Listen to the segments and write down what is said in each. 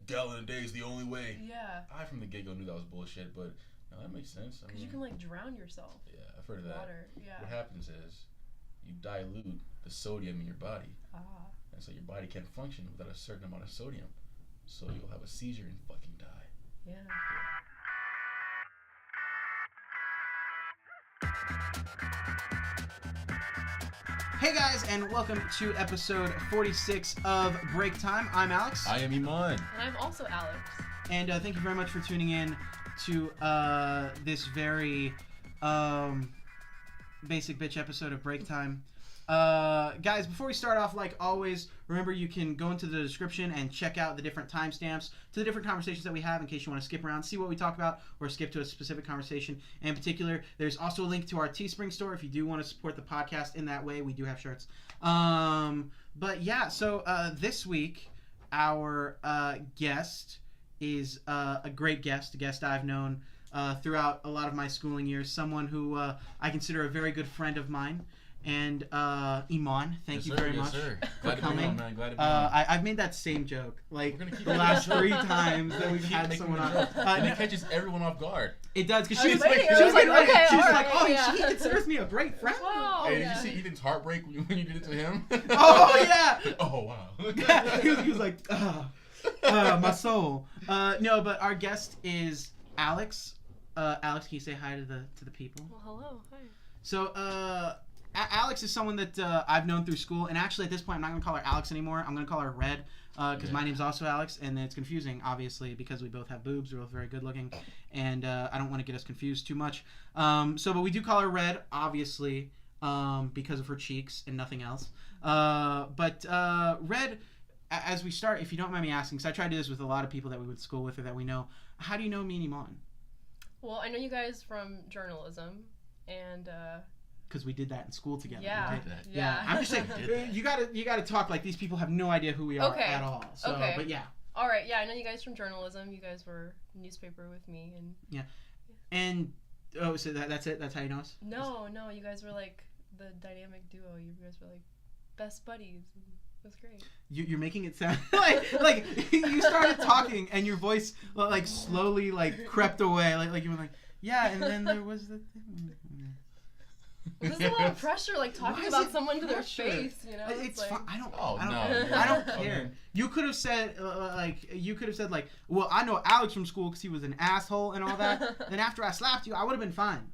gallon a day is the only way. Yeah. I from the get-go knew that was bullshit, but no, that makes sense. Because you can like drown yourself. Yeah, I've heard of that. Water. Yeah. What happens is you dilute the sodium in your body, and so your body can't function without a certain amount of sodium. So you'll have a seizure and fucking die. Yeah. Hey guys, and welcome to episode 46 of Break Time. I'm Alex. I am Iman. And I'm also Alex. And thank you very much for tuning in to this very basic bitch episode of Break Time. Guys, before we start off, like always, remember you can go into the description and check out the different timestamps to the different conversations that we have in case you want to skip around, see what we talk about, or skip to a specific conversation. And in particular, there's also a link to our Teespring store if you do want to support the podcast in that way. We do have shirts. But yeah, so this week, our guest is a great guest, a guest I've known throughout a lot of my schooling years, someone who I consider a very good friend of mine. And Iman, thank you very much for coming. Man. Glad to be on. I've made that same joke like the last 3 times that we've had someone on. And it catches everyone off guard. It does, because she was like, he considers me a great friend. Wow, Hey, did you see Ethan's heartbreak when you did it to him? Oh yeah. Oh wow. he was like, my soul. No, but our guest is Alex. Alex, can you say hi to the people? Well, hello. Hi. So, Alex is someone that I've known through school, and actually at this point I'm not going to call her Alex anymore. I'm going to call her Red, because my name's also Alex, and it's confusing, obviously, because we both have boobs. We're both very good looking, and I don't want to get us confused too much. But we do call her Red, obviously, because of her cheeks and nothing else. But Red, as we start, if you don't mind me asking, because I try to do this with a lot of people that we went to school with or that we know, how do you know me and Iman? Well, I know you guys from journalism, and because we did that in school together. Yeah. Right? Yeah. I'm just saying, you gotta talk like these people have no idea who we are at all. So, okay. But yeah. All right. Yeah, I know you guys from journalism. You guys were newspaper with me, and yeah. And so that's it. That's how you know us. No, you guys were like the dynamic duo. You guys were like best buddies. It was great. You're making it sound like you started talking and your voice like slowly like crept away. Like you were like, yeah, and then there was the thing. This is a lot of pressure, like talking about someone to their face, you know? It's like, fine. I don't No. care. You could have said well, I know Alex from school because he was an asshole and all that. Then after I slapped you, I would have been fine.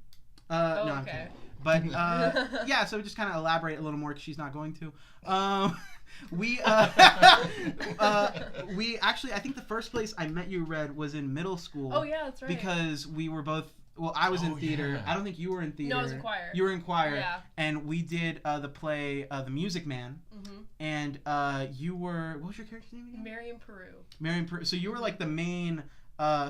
No, I'm kidding. But yeah, so just kind of elaborate a little more because she's not going to. We actually, I think the first place I met you, Red, was in middle school. Oh yeah, that's right. Because we were both. Well, I was in theater. Yeah. I don't think you were in theater. No, I was in choir. You were in choir. Yeah. And we did the play The Music Man. Mm-hmm. And you were... What was your character's name again? Marion Peru. So you were like the main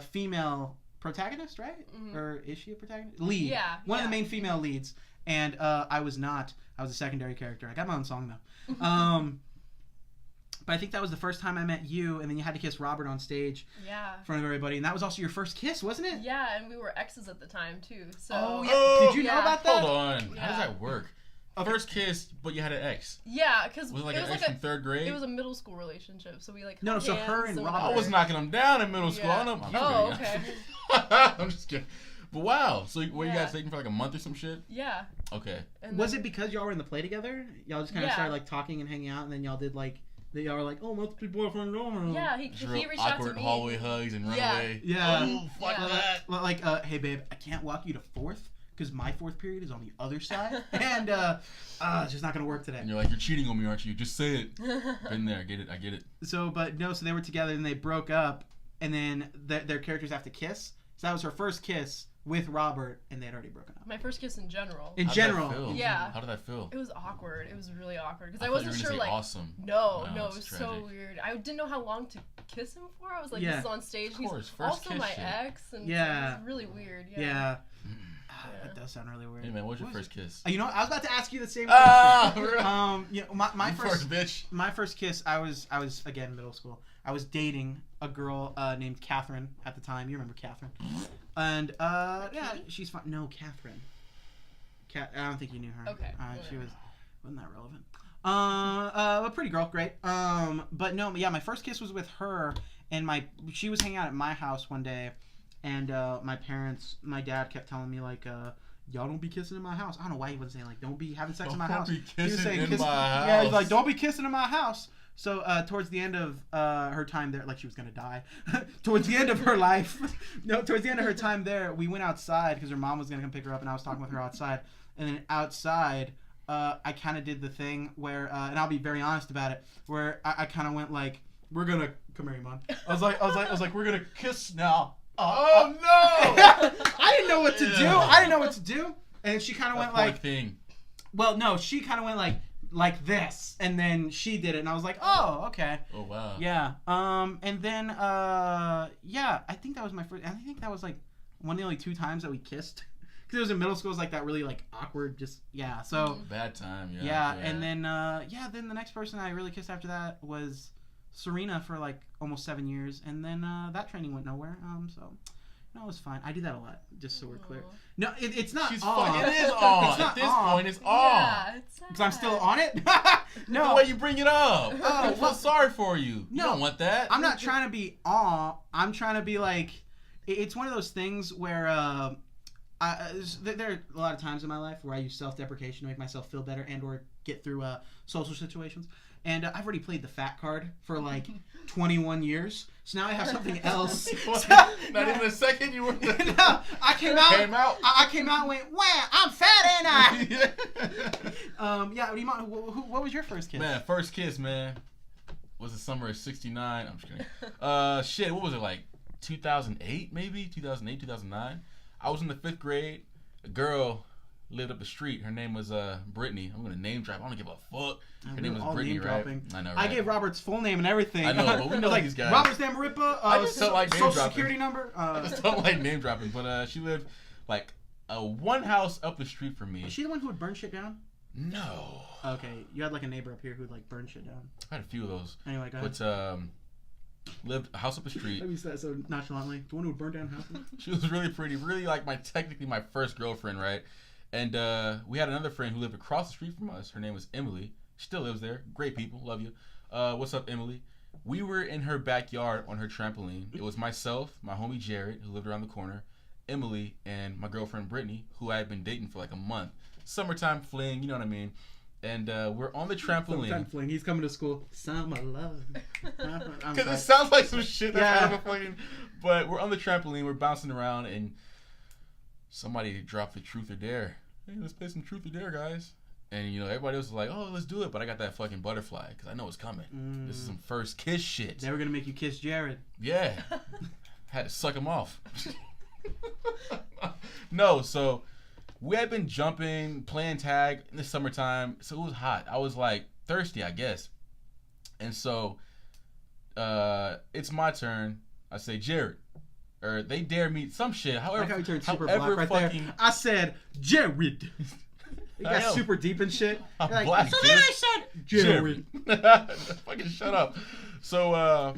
female protagonist, right? Mm-hmm. Or is she a protagonist? Lead. Yeah. One of the main female leads. And I was not. I was a secondary character. I got my own song, though. But I think that was the first time I met you, and then you had to kiss Robert on stage in front of everybody, and that was also your first kiss, wasn't it? Yeah, and we were exes at the time, too. So. Oh, yeah. Did you know about that? Hold on. Yeah. How does that work? First kiss, but you had an ex. Yeah, because was it like an ex from 3rd grade? It was a middle school relationship, so we like. No, so her and Robert. I was knocking them down in middle school. Yeah. I don't know. Oh, okay. I'm just kidding. But wow, so were you guys dating for like a month or some shit? Yeah. Okay. And was it because y'all were in the play together? Y'all just kind of started like talking and hanging out, and then y'all did like. Y'all were like, oh, let's be boyfriend and girlfriend. Yeah, he reached out to me. Awkward hallway hugs and run away. Yeah. Oh, fuck that. Like, hey, babe, I can't walk you to 4th because my 4th period is on the other side. And it's just not going to work today. And you're like, you're cheating on me, aren't you? Just say it. Been there. I get it. So they were together and they broke up. And then their characters have to kiss. So that was her first kiss with Robert, and they had already broken up. My first kiss in general. In general? Yeah. How did that feel? It was awkward. It was really awkward because I wasn't you were sure. Say like, awesome. No, it was tragic. So weird. I didn't know how long to kiss him for. I was like, this is on stage. Of course, he's also my ex, and it was really weird. Yeah. That does sound really weird. Hey man, what was your first kiss? You know, I was about to ask you the same question. My first bitch. My first kiss, I was again middle school. I was dating a girl named Catherine at the time. You remember Catherine? And she's fine. No, Catherine. I don't think you knew her. Okay. She wasn't that relevant. A pretty girl, great. But no, yeah, my first kiss was with her, and she was hanging out at my house one day, and my dad kept telling me like, y'all don't be kissing in my house. I don't know why he wasn't saying like, don't be having sex in my house. Don't be kissing in my house. Yeah, he's like, don't be kissing in my house. So towards the end of her time there, like she was gonna die. Towards the end of her life, towards the end of her time there, we went outside because her mom was gonna come pick her up, and I was talking with her outside. And then outside, I kind of did the thing where, and I'll be very honest about it, where I kind of went like, we're gonna come here, Iman. I was like, we're gonna kiss now. Oh no! I didn't know what to do. And she kind of went like, thing. Well, no, she kind of went like this, and then she did it, and I was like, oh, okay. Oh wow. Yeah. And then yeah, I think that was my first. I think that was like one of the only 2 times that we kissed. Because it was in middle school, it was like that really like awkward, just yeah. So bad time. Yeah. And then then the next person I really kissed after that was Serena for like almost 7 years, and then that training went nowhere. So. No, it was fine. I do that a lot, just so we're clear. No, it's not on. It is on. At this point, it's on. Yeah, it's sad. Because I'm still on it? No. The way you bring it up. Oh, I feel sorry for you. You don't want that. I'm not trying to be I'm trying to be like, it's one of those things where there are a lot of times in my life where I use self-deprecation to make myself feel better and or get through social situations. And I've already played the fat card for like 21 years. So now I have something else. Not even a second you were there. No, I came out and went, wow, I'm fat, ain't I? Yeah, what was your first kiss? Man, first kiss, man, was the summer of 69. I'm just kidding. Shit, what was it, like 2008 maybe? 2008, 2009? I was in the 5th grade. A girl lived up the street. Her name was Brittany. I'm gonna name drop. I don't give a fuck. Her name was Brittany, right? I know, right? I gave Robert's full name and everything. I know, but we know like, these guys. Robert's name, Ripa, I just don't like name social dropping. security number. I just don't like name dropping. But she lived like one house up the street from me. Was she the one who would burn shit down? No. Okay, you had like a neighbor up here who'd like burn shit down. I had a few of those. Anyway, go ahead. But lived a house up the street. Let me say that so nonchalantly. The one who would burn down houses. She was really pretty, really like technically my first girlfriend, right? And we had another friend who lived across the street from us. Her name was Emily. She still lives there. Great people. Love you. What's up, Emily? We were in her backyard on her trampoline. It was myself, my homie Jared, who lived around the corner, Emily, and my girlfriend Brittany, who I had been dating for like a month. Summertime fling, you know what I mean? And we're on the trampoline. Summertime fling. He's coming to school. Summer love. Because it sounds like some shit that's out of a fucking... But we're on the trampoline. We're bouncing around, and somebody dropped the truth or dare. Hey, let's play some truth or dare, guys. And, you know, everybody else was like, oh, let's do it. But I got that fucking butterfly because I know it's coming. This is some first kiss shit. They were going to make you kiss Jared. Yeah. Had to suck him off. No, so we had been jumping, playing tag in the summertime. So it was hot. I was, like, thirsty, I guess. And so it's my turn. I say, Jared. Or they dare me some shit. However, like how you turned super black right there. I said Jared. You got super deep and shit. Like, black, so then I said Jared. Fucking shut up. So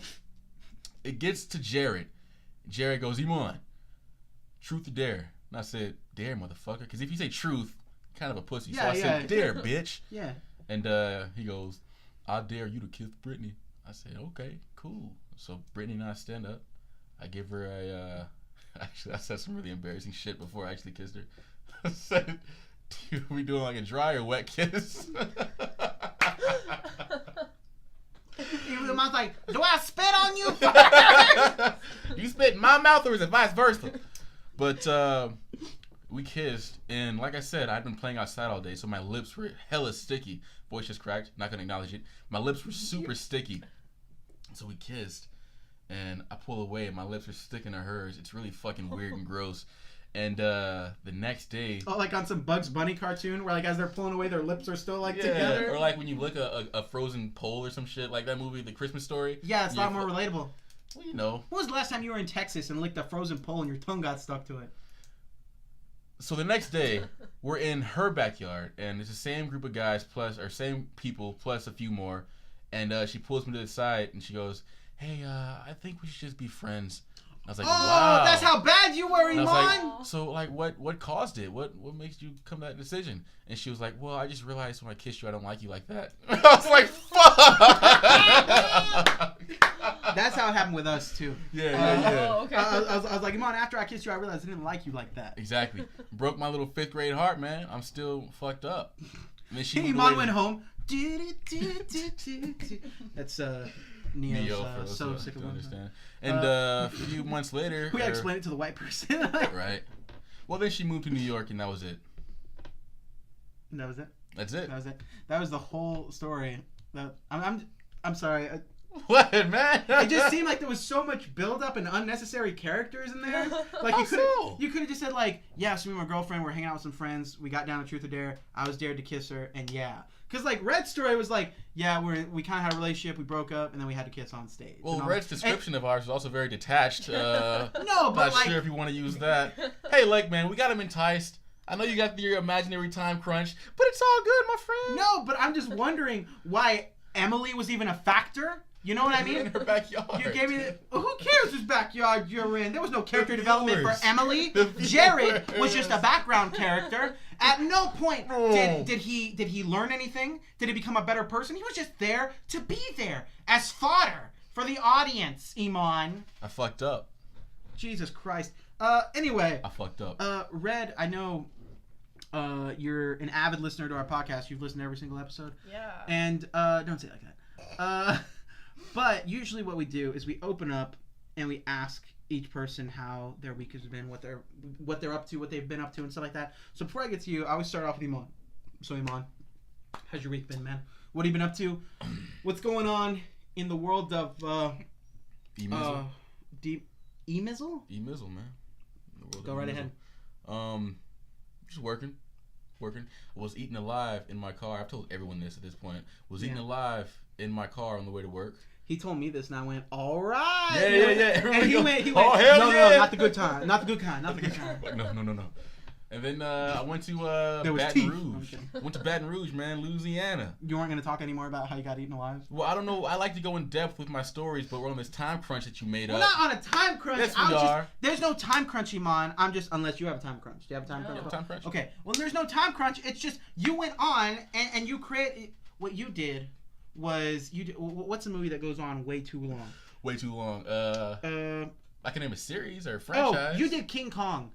it gets to Jared. Jared goes, Iman, truth or dare? And I said, dare, motherfucker. Because if you say truth, you're kind of a pussy. So I said, dare, bitch. Yeah. And he goes, I dare you to kiss Brittany. I said, okay, cool. So Brittany and I stand up. I give her actually, I said some really embarrassing shit before I actually kissed her. I said, we doing like a dry or wet kiss? Even the mouth's like, do I spit on you? You spit in my mouth, or is it vice versa? But we kissed, and like I said, I'd been playing outside all day, so my lips were hella sticky. Voice just cracked, not gonna acknowledge it. My lips were super sticky. So we kissed. And I pull away, and my lips are sticking to hers. It's really fucking weird and gross. And the next day... Oh, like on some Bugs Bunny cartoon, where like as they're pulling away, their lips are still like together? Or like when you lick a frozen pole or some shit, like that movie, The Christmas Story. Yeah, it's a lot more relatable. Well, you know. When was the last time you were in Texas and licked a frozen pole and your tongue got stuck to it? So the next day, we're in her backyard, and it's the same group of guys, same people, plus a few more. And she pulls me to the side, and she goes... Hey, I think we should just be friends. I was like, wow. That's how bad you were, Iman. Like, so, like, what caused it? What makes you come to that decision? And she was like, well, I just realized when I kissed you, I don't like you like that. I was like, fuck. That's how it happened with us too. Yeah. Oh, okay. I was like, Iman, after I kissed you, I realized I didn't like you like that. Exactly. Broke my little 5th grade heart, man. I'm still fucked up. And then she Iman went home. That's Neo's for those so who sick of don't one. understand. And a few months later, We gotta explain it to the white person. right. Well, then she moved to New York, and that was it. And that was it. That's it. That was it. That was the whole story. I'm sorry. What, man? It just seemed like there was so much build-up and unnecessary characters in there. Like you could have just said like, yeah, so me and my girlfriend were hanging out with some friends. We got down to Truth or Dare. I was dared to kiss her, and yeah. Because like Red's story was like, yeah, we kind of had a relationship. We broke up, and then we had to kiss on stage. Well, Red's description of ours was also very detached. No, but not like, sure if you want to use that. Hey, like, man, we got him enticed. I know you got your imaginary time crunch, but it's all good, my friend. no, but I'm just wondering why Emily was even a factor. You know what I mean? In her backyard. You gave me who cares whose backyard you're in? There was no character development for Emily. The Jared viewers. was just a background character. At no point did he learn anything? Did he become a better person? He was just there to be there as fodder for the audience, Iman. I fucked up. Jesus Christ. Anyway, I fucked up. Red, I know you're an avid listener to our podcast. You've listened to every single episode. Yeah. And don't say it like that. But usually what we do is we open up and we ask each person how their week has been, what they're up to, what they've been up to, and stuff like that. So before I get to you, I always start off with Iman. So Iman, how's your week been, man? What have you been up to? What's going on in the world of E-Mizzle? E-Mizzle? E-Mizzle, man. Go right ahead. Just working. Was eaten alive in my car. I've told everyone this at this point. Was eaten alive in my car on the way to work. He told me this, and I went, all right. Yeah. And he went, oh, hell no, yeah. no, not the good kind. Not the good kind. No. And then I went to There was Baton teeth. Rouge. Went to Baton Rouge, man, Louisiana. You weren't going to talk anymore about how you got eaten alive? Well, I don't know. I like to go in depth with my stories, but we're on this time crunch that you made We're up. not on a time crunch. Yes, we are. There's no time crunch, Iman. unless you have a time crunch. Do you have a time crunch? No. Time crunch. Okay. Well, there's no time crunch. It's just you went on and you created. What you did was what's a movie that goes on way too long? Way too long. I can name a series or a franchise. Oh, you did King Kong.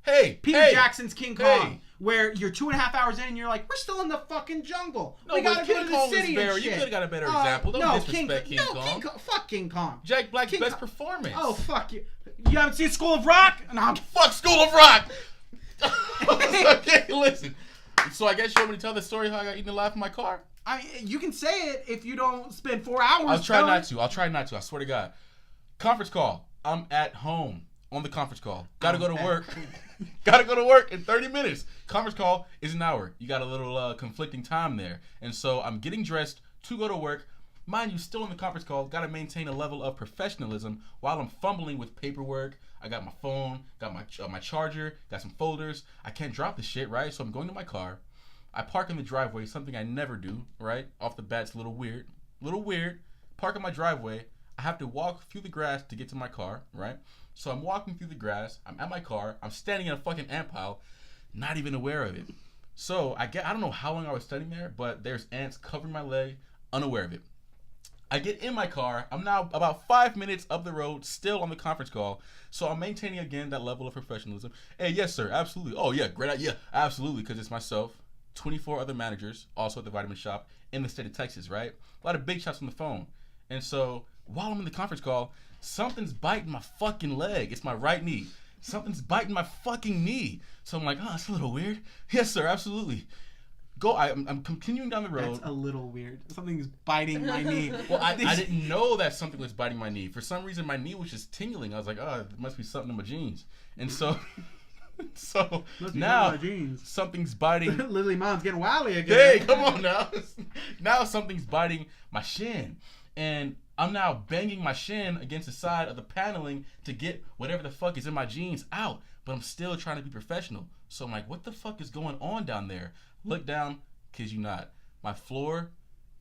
Hey, Peter Jackson's King Kong, Hey. where you're 2.5 hours in and you're like, we're still in the fucking jungle. No, we but gotta King go to Kong the was city very. and You shit. could have got a better example. Don't disrespect King Kong. Fuck King Kong. Jack Black's King best Kong. performance. Oh, fuck you. You haven't seen School of Rock? No. Fuck School of Rock. Okay, listen. So I guess you want me to tell the story how I got eaten alive in my car? You can say it if you don't spend 4 hours. I'll try not to. I swear to God. Conference call. I'm at home on the conference call. Gotta go to work. Gotta go to work in 30 minutes. Conference call is an hour. You got a little conflicting time there. And so I'm getting dressed to go to work. Mind you, still in the conference call. Gotta maintain a level of professionalism while I'm fumbling with paperwork. I got my phone, got my charger, got some folders. I can't drop the shit, right? So I'm going to my car. I park in the driveway, something I never do, right? Off the bat, it's a little weird. Park in my driveway. I have to walk through the grass to get to my car, right? So I'm walking through the grass. I'm at my car. I'm standing in a fucking ant pile, not even aware of it. So I don't know how long I was standing there, but there's ants covering my leg, unaware of it. I get in my car. I'm now about 5 minutes up the road, still on the conference call. So I'm maintaining, again, that level of professionalism. Hey, yes, sir, absolutely. Oh, yeah, great idea. Absolutely, because it's myself, 24 other managers, also at the vitamin shop in the state of Texas, right? A lot of big shots on the phone. And so while I'm in the conference call, something's biting my fucking leg. It's my right knee. Something's biting my fucking knee. So I'm like, oh, that's a little weird. Yes, sir, absolutely. I'm continuing down the road. That's a little weird. Something's biting my knee. Well, I didn't know that something was biting my knee. For some reason, my knee was just tingling. I was like, oh, it must be something in my jeans. And so now something's biting. Lily Mom's getting wily again. Hey, come on now. Now something's biting my shin. And I'm now banging my shin against the side of the paneling to get whatever the fuck is in my jeans out. But I'm still trying to be professional. So I'm like, what the fuck is going on down there? Look down, kid you not. My floor,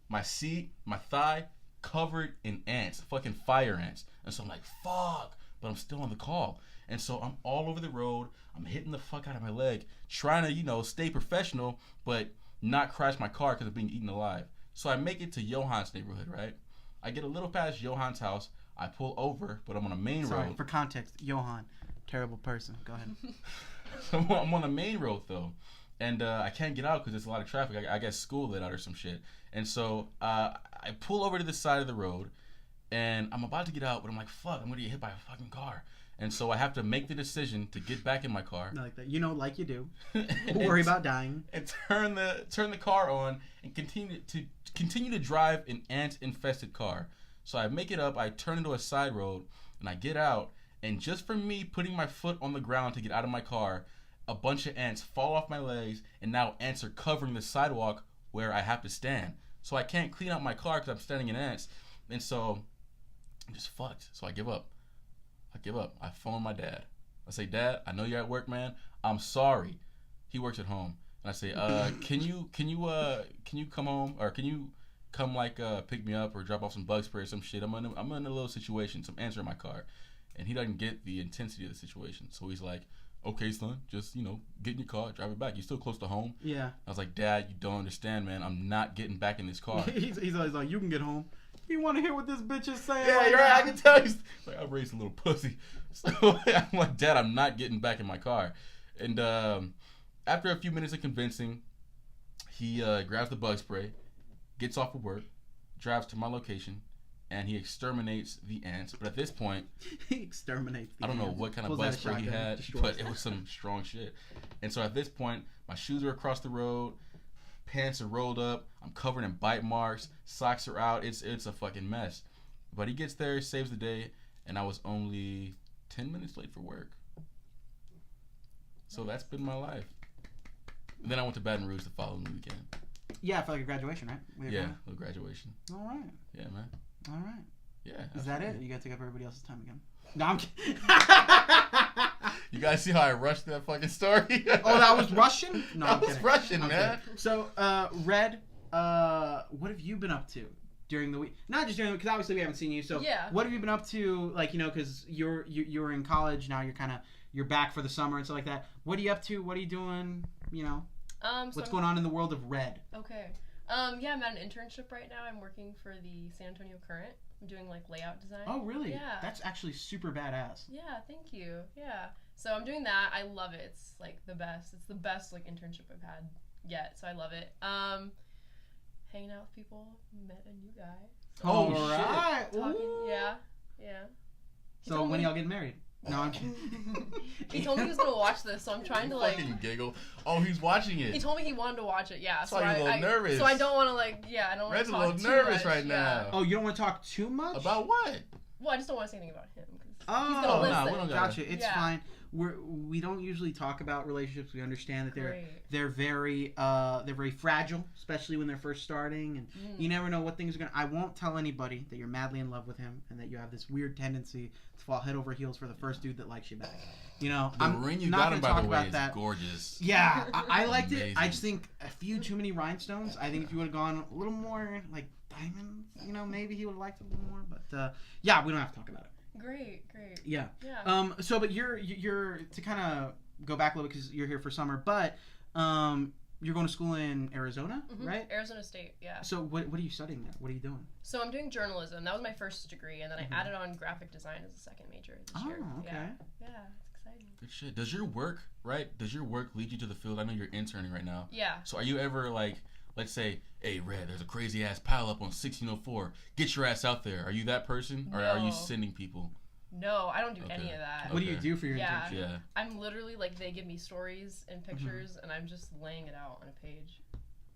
my seat, my thigh, covered in ants. Fucking fire ants. And so I'm like, fuck. But I'm still on the call. And so I'm all over the road. I'm hitting the fuck out of my leg. Trying to, stay professional, but not crash my car because of being eaten alive. So I make it to Johan's neighborhood, right? I get a little past Johan's house. I pull over, but I'm on a main Sorry, road. for context, Johan, terrible person. Go ahead. So I'm on a main road though, and I can't get out because there's a lot of traffic. I guess school let out or some shit. And so I pull over to the side of the road, and I'm about to get out, but I'm like, fuck, I'm gonna get hit by a fucking car. And so I have to make the decision to get back in my car. Not like that. You know, like you do. Don't worry about dying. And turn the car on and continue to drive an ant-infested car. So I make it up, I turn into a side road, and I get out, and just from me putting my foot on the ground to get out of my car, a bunch of ants fall off my legs, and now ants are covering the sidewalk where I have to stand. So I can't clean out my car because I'm standing in ants. And so I'm just fucked. So I give up. I phone my dad. I say, Dad, I know you're at work, man. I'm sorry. He works at home. And I say, can you come home, or can you come pick me up or drop off some bug spray or some shit? I'm in a little situation. Some ants are in my car. And he doesn't get the intensity of the situation. So he's like, okay, son, just, get in your car, drive it back. You're still close to home. Yeah. I was like, Dad, you don't understand, man. I'm not getting back in this car. He's always like, you can get home. You want to hear what this bitch is saying? Yeah, you're right. I can tell you. Like, I raised a little pussy. So I'm like, Dad, I'm not getting back in my car. And after a few minutes of convincing, he grabs the bug spray, gets off of work, drives to my location, and he exterminates the ants. But at this point, he exterminates the I don't know ants. what kind of Pulls bug out a spray he shotgun, had, destroys but it. it was some strong shit. And so at this point, my shoes are across the road, pants are rolled up, I'm covered in bite marks, socks are out. It's a fucking mess. But he gets there, saves the day, and I was only 10 minutes late for work. So that's been my life. And then I went to Baton Rouge the following weekend. Yeah, for like a graduation, right? Yeah, a little graduation. All right. Yeah, man. All right. Yeah. Is that it? You got to take up everybody else's time again? No, I'm kidding. You guys see how I rushed that fucking story? Oh, that was Russian? No, I I'm was kidding. Russian, I'm man. kidding. So, Red, what have you been up to during the week? Not just during the week, because obviously we haven't seen you. So, Yeah. what have you been up to? Like, because you were in college, now you're back for the summer and stuff like that. What are you up to? What are you doing? What's going on in the world of Red? Okay. Yeah, I'm at an internship right now. I'm working for the San Antonio Current. I'm doing layout design. Oh, really? Yeah. That's actually super badass. Yeah, thank you. Yeah. So I'm doing that. I love it. It's the best. It's the best internship I've had yet. So I love it. Hanging out with people. Met a new guy. So All shit. right. talking. Ooh. Yeah. He So told when me- y'all getting married? No, I'm kidding. He told me he was gonna watch this, so I'm trying to Fucking giggle. Oh, he's watching it. He told me he wanted to watch it. Yeah. That's So why you're a little nervous. So I don't want to I don't want Red's to a talk little too nervous much. right Yeah. now. Oh, you don't want to talk too much? About what? Well, I just don't want to say anything about him. 'Cause Oh, he's gonna listen. we don't Gotcha. It's Yeah. fine. We don't usually talk about relationships. We understand that Great. they're very fragile, especially when they're first starting, and you never know what things are gonna. I won't tell anybody that you're madly in love with him and that you have this weird tendency to fall head over heels for the first dude that likes you back. The I'm ring you not got him, gonna by talk the way, about is that. gorgeous. Yeah, I liked it. Amazing. I just think a few too many rhinestones. I think if you would have gone a little more diamonds, maybe he would have liked it a little more. But yeah, we don't have to talk about it. Great. Yeah. Yeah. So, but you're to kind of go back a little bit because you're here for summer, but you're going to school in Arizona, right? Arizona State. Yeah. So what are you studying there? What are you doing? So I'm doing journalism. That was my first degree, and then I added on graphic design as a second major this year. Okay. Yeah, it's exciting. Good shit. Does your work lead you to the field? I know you're interning right now. Yeah. So are you ever let's say, hey, Red, there's a crazy ass pile up on 1604. Get your ass out there. Are you that person? Or are you No. sending people? No, I don't do Okay. any of that. What do you Okay. do for your Yeah. internship? Yeah. I'm literally they give me stories and pictures, and I'm just laying it out on a page.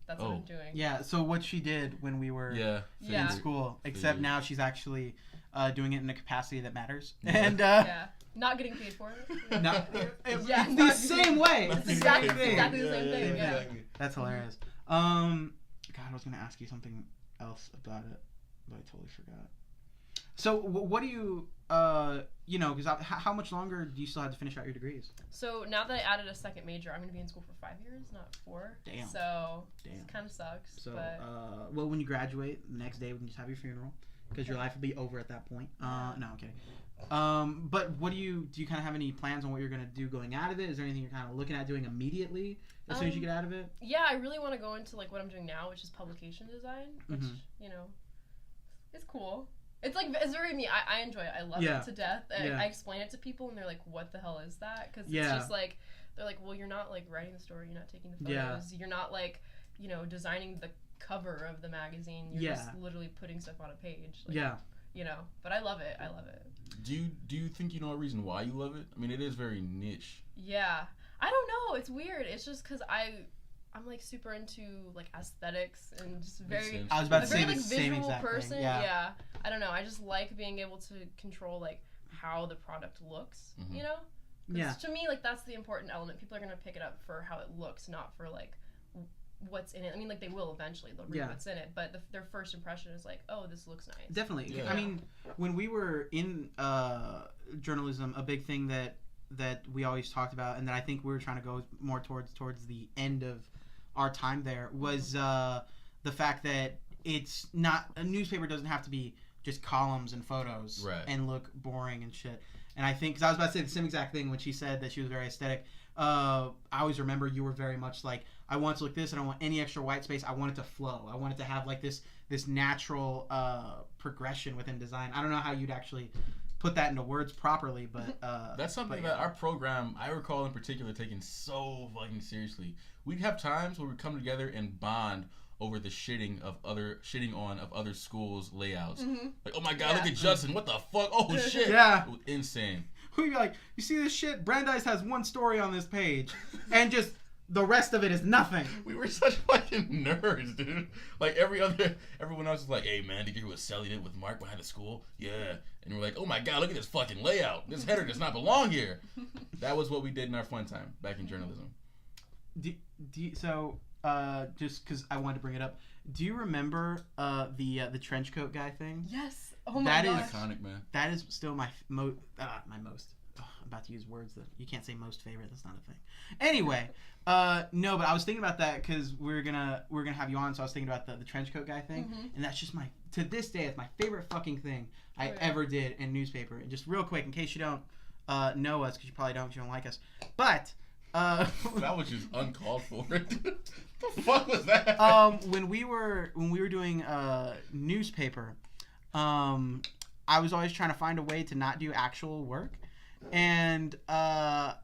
That's what I'm doing. Yeah. So what she did when we were Yeah. Yeah. in school, except Figured. now she's actually doing it in a capacity that matters, Yeah. and Yeah. Not getting paid for it. no, Yeah, the not- same way. It's It's the exactly- same thing. exactly the same thing, yeah. Exactly. That's hilarious. God, I was gonna ask you something else about it, but I totally forgot. So, what do you, because how much longer do you still have to finish out your degrees? So now that I added a second major, I'm going to be in school for 5 years, not 4. Damn. So Damn. it kind of sucks. So, but well, when you graduate, the next day we can just have your funeral, because your life will be over at that point. No, I'm kidding. But what do you kind of have any plans on what you're gonna do going out of it? Is there anything you're kind of looking at doing immediately as soon as you get out of it? yeah, I really want to go into what I'm doing now, which is publication design, which it's cool. It's like, it's very me. I enjoy it. I love Yeah. it to death. Yeah. I explain it to people and they're like, what the hell is that? Because Yeah. it's just like, they're like, well, you're not like writing the story, you're not taking the photos, Yeah. you're not like, you know, designing the cover of the magazine, you're just literally putting stuff on a page. Like, Yeah. You know, but I love it. I love it. Do you think you know a reason why you love it? I mean, it is very niche. Yeah. I don't know. It's weird. It's just because I'm like super into like aesthetics and just very. I was about a to very say like the same visual exact person. thing. Yeah. I don't know. I just like being able to control like how the product looks. Mhm. You know. 'Cause Yeah. to me, like that's the important element. People are gonna pick it up for how it looks, not for like what's in it. I mean, like they will eventually. They'll read what's in it, but their first impression is like, oh, this looks nice. Definitely. Yeah. I mean, when we were in journalism, a big thing that we always talked about, and that I think we were trying to go more towards the end of our time there, was the fact that it's not, a newspaper doesn't have to be just columns and photos and look boring and shit. And I think, because I was about to say the same exact thing when she said that she was very aesthetic. I always remember you were very much like, I want it to look this, I don't want any extra white space, I want it to flow, I want it to have like this natural progression within design. I don't know how you'd actually put that into words properly, but that's something that our program, I recall in particular, taking so fucking seriously. We'd have times where we'd come together and bond over the shitting on other schools' layouts. Mm-hmm. Like, oh my god, look at Justin, what the fuck? Oh shit. Yeah. It was insane. We'd be like, you see this shit? Brandeis has one story on this page, and just the rest of it is nothing. We were such fucking nerds, dude. Like everyone else was like, hey man, did you hear what Sally did with Mark behind the school? Yeah. And we're like, oh my god, look at this fucking layout. This header does not belong here. That was what we did in our fun time back in journalism. Just because I wanted to bring it up, do you remember the trench coat guy thing? Yes. Oh my god. That is iconic, man. That is still my most. I'm about to use words that you can't say most favorite. That's not a thing. Anyway, no, but I was thinking about that because we're gonna have you on, so I was thinking about the trench coat guy thing, and that's just to this day, it's my favorite fucking thing I ever did in newspaper. And just real quick, in case you don't know us, because you probably don't, because you don't like us, but. That was just uncalled for. The fuck was that? When we were doing newspaper, I was always trying to find a way to not do actual work, and I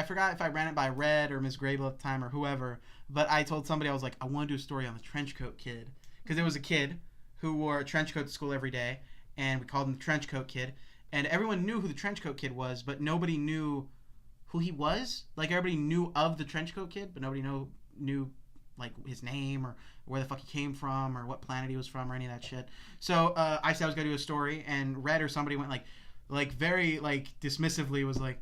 forgot if I ran it by Red or Miss Grable at the time or whoever, but I told somebody, I was like, I want to do a story on the trench coat kid, because there was a kid who wore a trench coat to school every day, and we called him the trench coat kid, and everyone knew who the trench coat kid was, but nobody knew who he was. Like, everybody knew of the trench coat kid, but nobody knew like his name or where the fuck he came from or what planet he was from or any of that shit. So I said I was gonna do a story, and Red or somebody went like very like dismissively was like,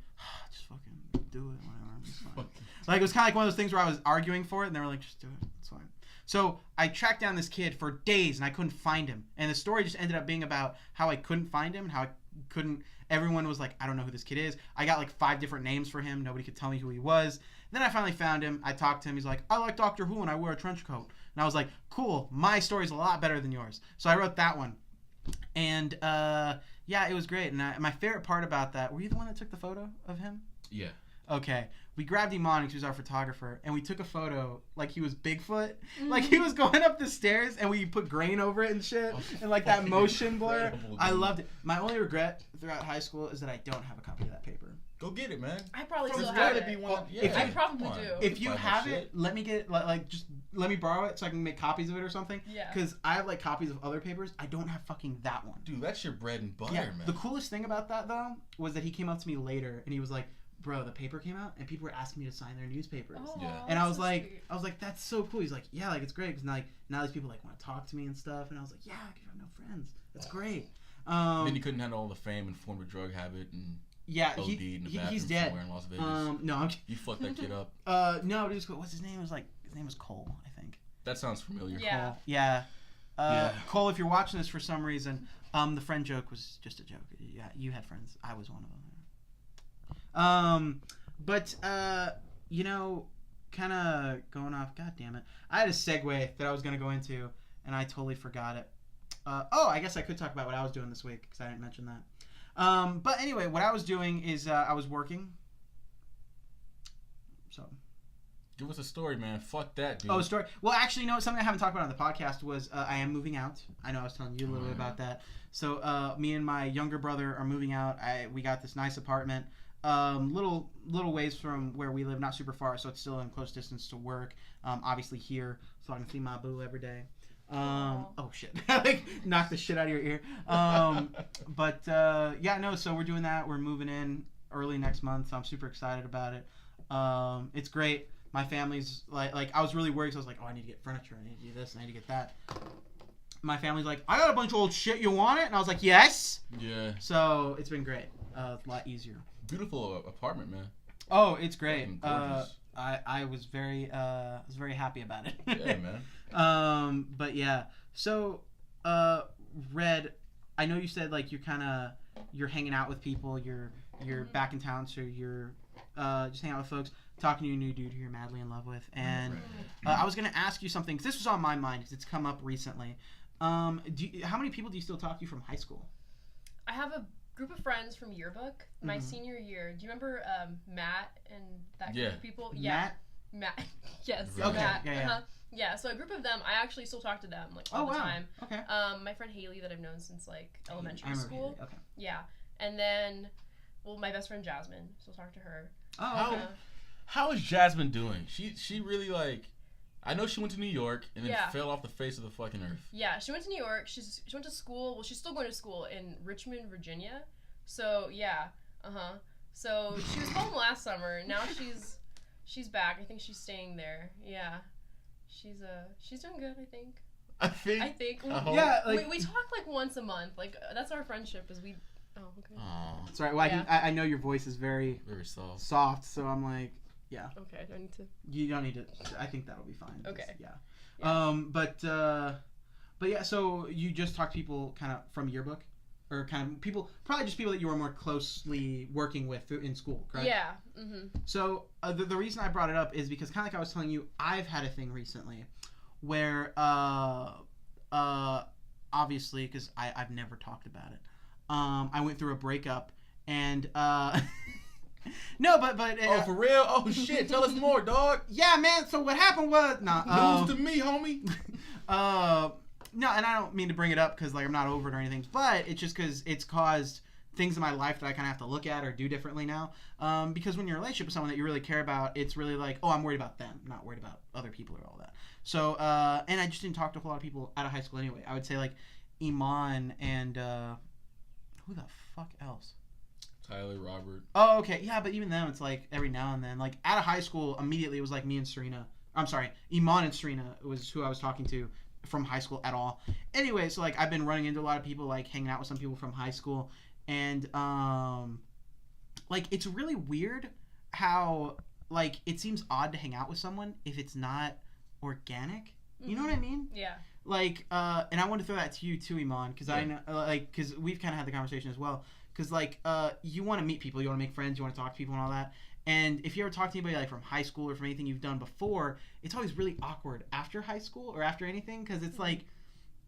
just fucking do it, whatever, it's fine. Like, it was kind of like one of those things where I was arguing for it, and they were like, just do it, it's fine. So I tracked down this kid for days, and I couldn't find him. And the story just ended up being about how I couldn't find him, and how I couldn't. Everyone was like, I don't know who this kid is. I got like 5 different names for him. Nobody could tell me who he was. Then I finally found him. I talked to him. He's like, I like Doctor Who and I wear a trench coat. And I was like, cool. My story's a lot better than yours. So I wrote that one. And yeah, it was great. And my favorite part about that, were you the one that took the photo of him? Yeah. Okay. We grabbed him on because he was our photographer, and we took a photo like he was Bigfoot. Like, he was going up the stairs, and we put grain over it and shit, and like that motion blur. I loved it. My only regret throughout high school is that I don't have a copy of that paper. Go get it, man. I probably There's still gotta have be it. one. I probably do. If you have it, let me get like just let me borrow it so I can make copies of it or something. Yeah. Because I have like copies of other papers. I don't have fucking that one. Dude, that's your bread and butter, Yeah. man. The coolest thing about that though was that he came up to me later and he was like, bro, the paper came out and people were asking me to sign their newspapers. Oh, Yeah. And I was so like, sweet. that's so cool. He's like, yeah, like it's great because now these people like want to talk to me and stuff. And I was like, yeah, because you have no friends. That's great. Then you couldn't handle all the fame and formed a drug habit and yeah, OD'd in the bathroom he's dead. somewhere in Las Vegas. No, I'm You fucked that kid up. no, but he was cool. What's his name? It was like his name was Cole, I think. That sounds familiar. Yeah. Cole. Yeah. Yeah. Cole, if you're watching this for some reason, the friend joke was just a joke. Yeah, you had friends. I was one of them. But you know, kind of going off. God damn it! I had a segue that I was gonna go into, and I totally forgot it. I guess I could talk about what I was doing this week because I didn't mention that. But anyway, what I was doing is I was working. So. Give us a story, man. Fuck that, dude. Oh, story. Well, actually, no. Something I haven't talked about on the podcast was I am moving out. I know I was telling you a little bit about that. So me and my younger brother are moving out. We got this nice apartment. Little ways from where we live, not super far, so it's still in close distance to work. Obviously here, so I can see my boo every day. Oh shit! Like knock the shit out of your ear. So we're doing that. We're moving in early next month, so I'm super excited about it. It's great. My family's like I was really worried. So I was like, oh, I need to get furniture. I need to do this. I need to get that. My family's like, I got a bunch of old shit. You want it? And I was like, yes. Yeah. So it's been great. It's a lot easier. Beautiful apartment, man. Oh, it's great. I was very happy about it. Yeah, man. But yeah. So, Red, I know you said like you're hanging out with people. You're back in town, so you're just hanging out with folks, talking to a new dude who you're madly in love with. And I was gonna ask you something, because this was on my mind because it's come up recently. How many people do you still talk to from high school? I have a group of friends from yearbook my senior year. Do you remember Matt and that group of people? Yeah. Matt. Yes. Okay. Matt. Yeah. Yeah, so a group of them, I actually still talk to them like all the time. Okay. My friend Haley that I've known since like elementary school. Haley. Okay. Yeah. And then my best friend Jasmine, still talk to her. Oh, okay. How is Jasmine doing? She really like, I know she went to New York and then fell off the face of the fucking earth. Yeah, she went to New York. She went to school. Well, she's still going to school in Richmond, Virginia. So yeah, So she was home last summer. Now she's back. I think she's staying there. Yeah, she's doing good. I think. Yeah, like, we talk like once a month. Like that's our friendship. Is we. Oh, okay. Oh. Sorry. Well, I know your voice is very soft. Soft. So I'm like, yeah. Okay. I don't need to. You don't need to. I think that'll be fine. Okay. Yeah. But yeah. So you just talk to people kind of from yearbook, or kind of people, probably just people that you were more closely working with in school, correct? Yeah. Mm-hmm. So the reason I brought it up is because kind of like I was telling you, I've had a thing recently where obviously because I've never talked about it. I went through a breakup and no, but oh, for real? Oh shit! Tell us more, dog. Yeah, man. So what happened was news to me, homie. No, and I don't mean to bring it up because like I'm not over it or anything, but it's just because it's caused things in my life that I kind of have to look at or do differently now. Because when you're in a relationship with someone that you really care about, it's really like, oh, I'm worried about them, not worried about other people or all that. So, and I just didn't talk to a whole lot of people out of high school anyway. I would say like Iman and who the fuck else? Tyler, Robert. Oh, okay. Yeah, but even them, it's like every now and then. Like out of high school, immediately it was like me and Serena. I'm sorry, Iman and Serena was who I was talking to from high school at all. Anyway, so like I've been running into a lot of people, like hanging out with some people from high school, and like it's really weird how like it seems odd to hang out with someone if it's not organic. You know what I mean? Yeah. Like, and I want to throw that to you too, Iman, because I know, like, because we've kind of had the conversation as well. Because like, you want to meet people, you want to make friends, you want to talk to people and all that. And if you ever talk to anybody like from high school or from anything you've done before, it's always really awkward after high school or after anything, because it's like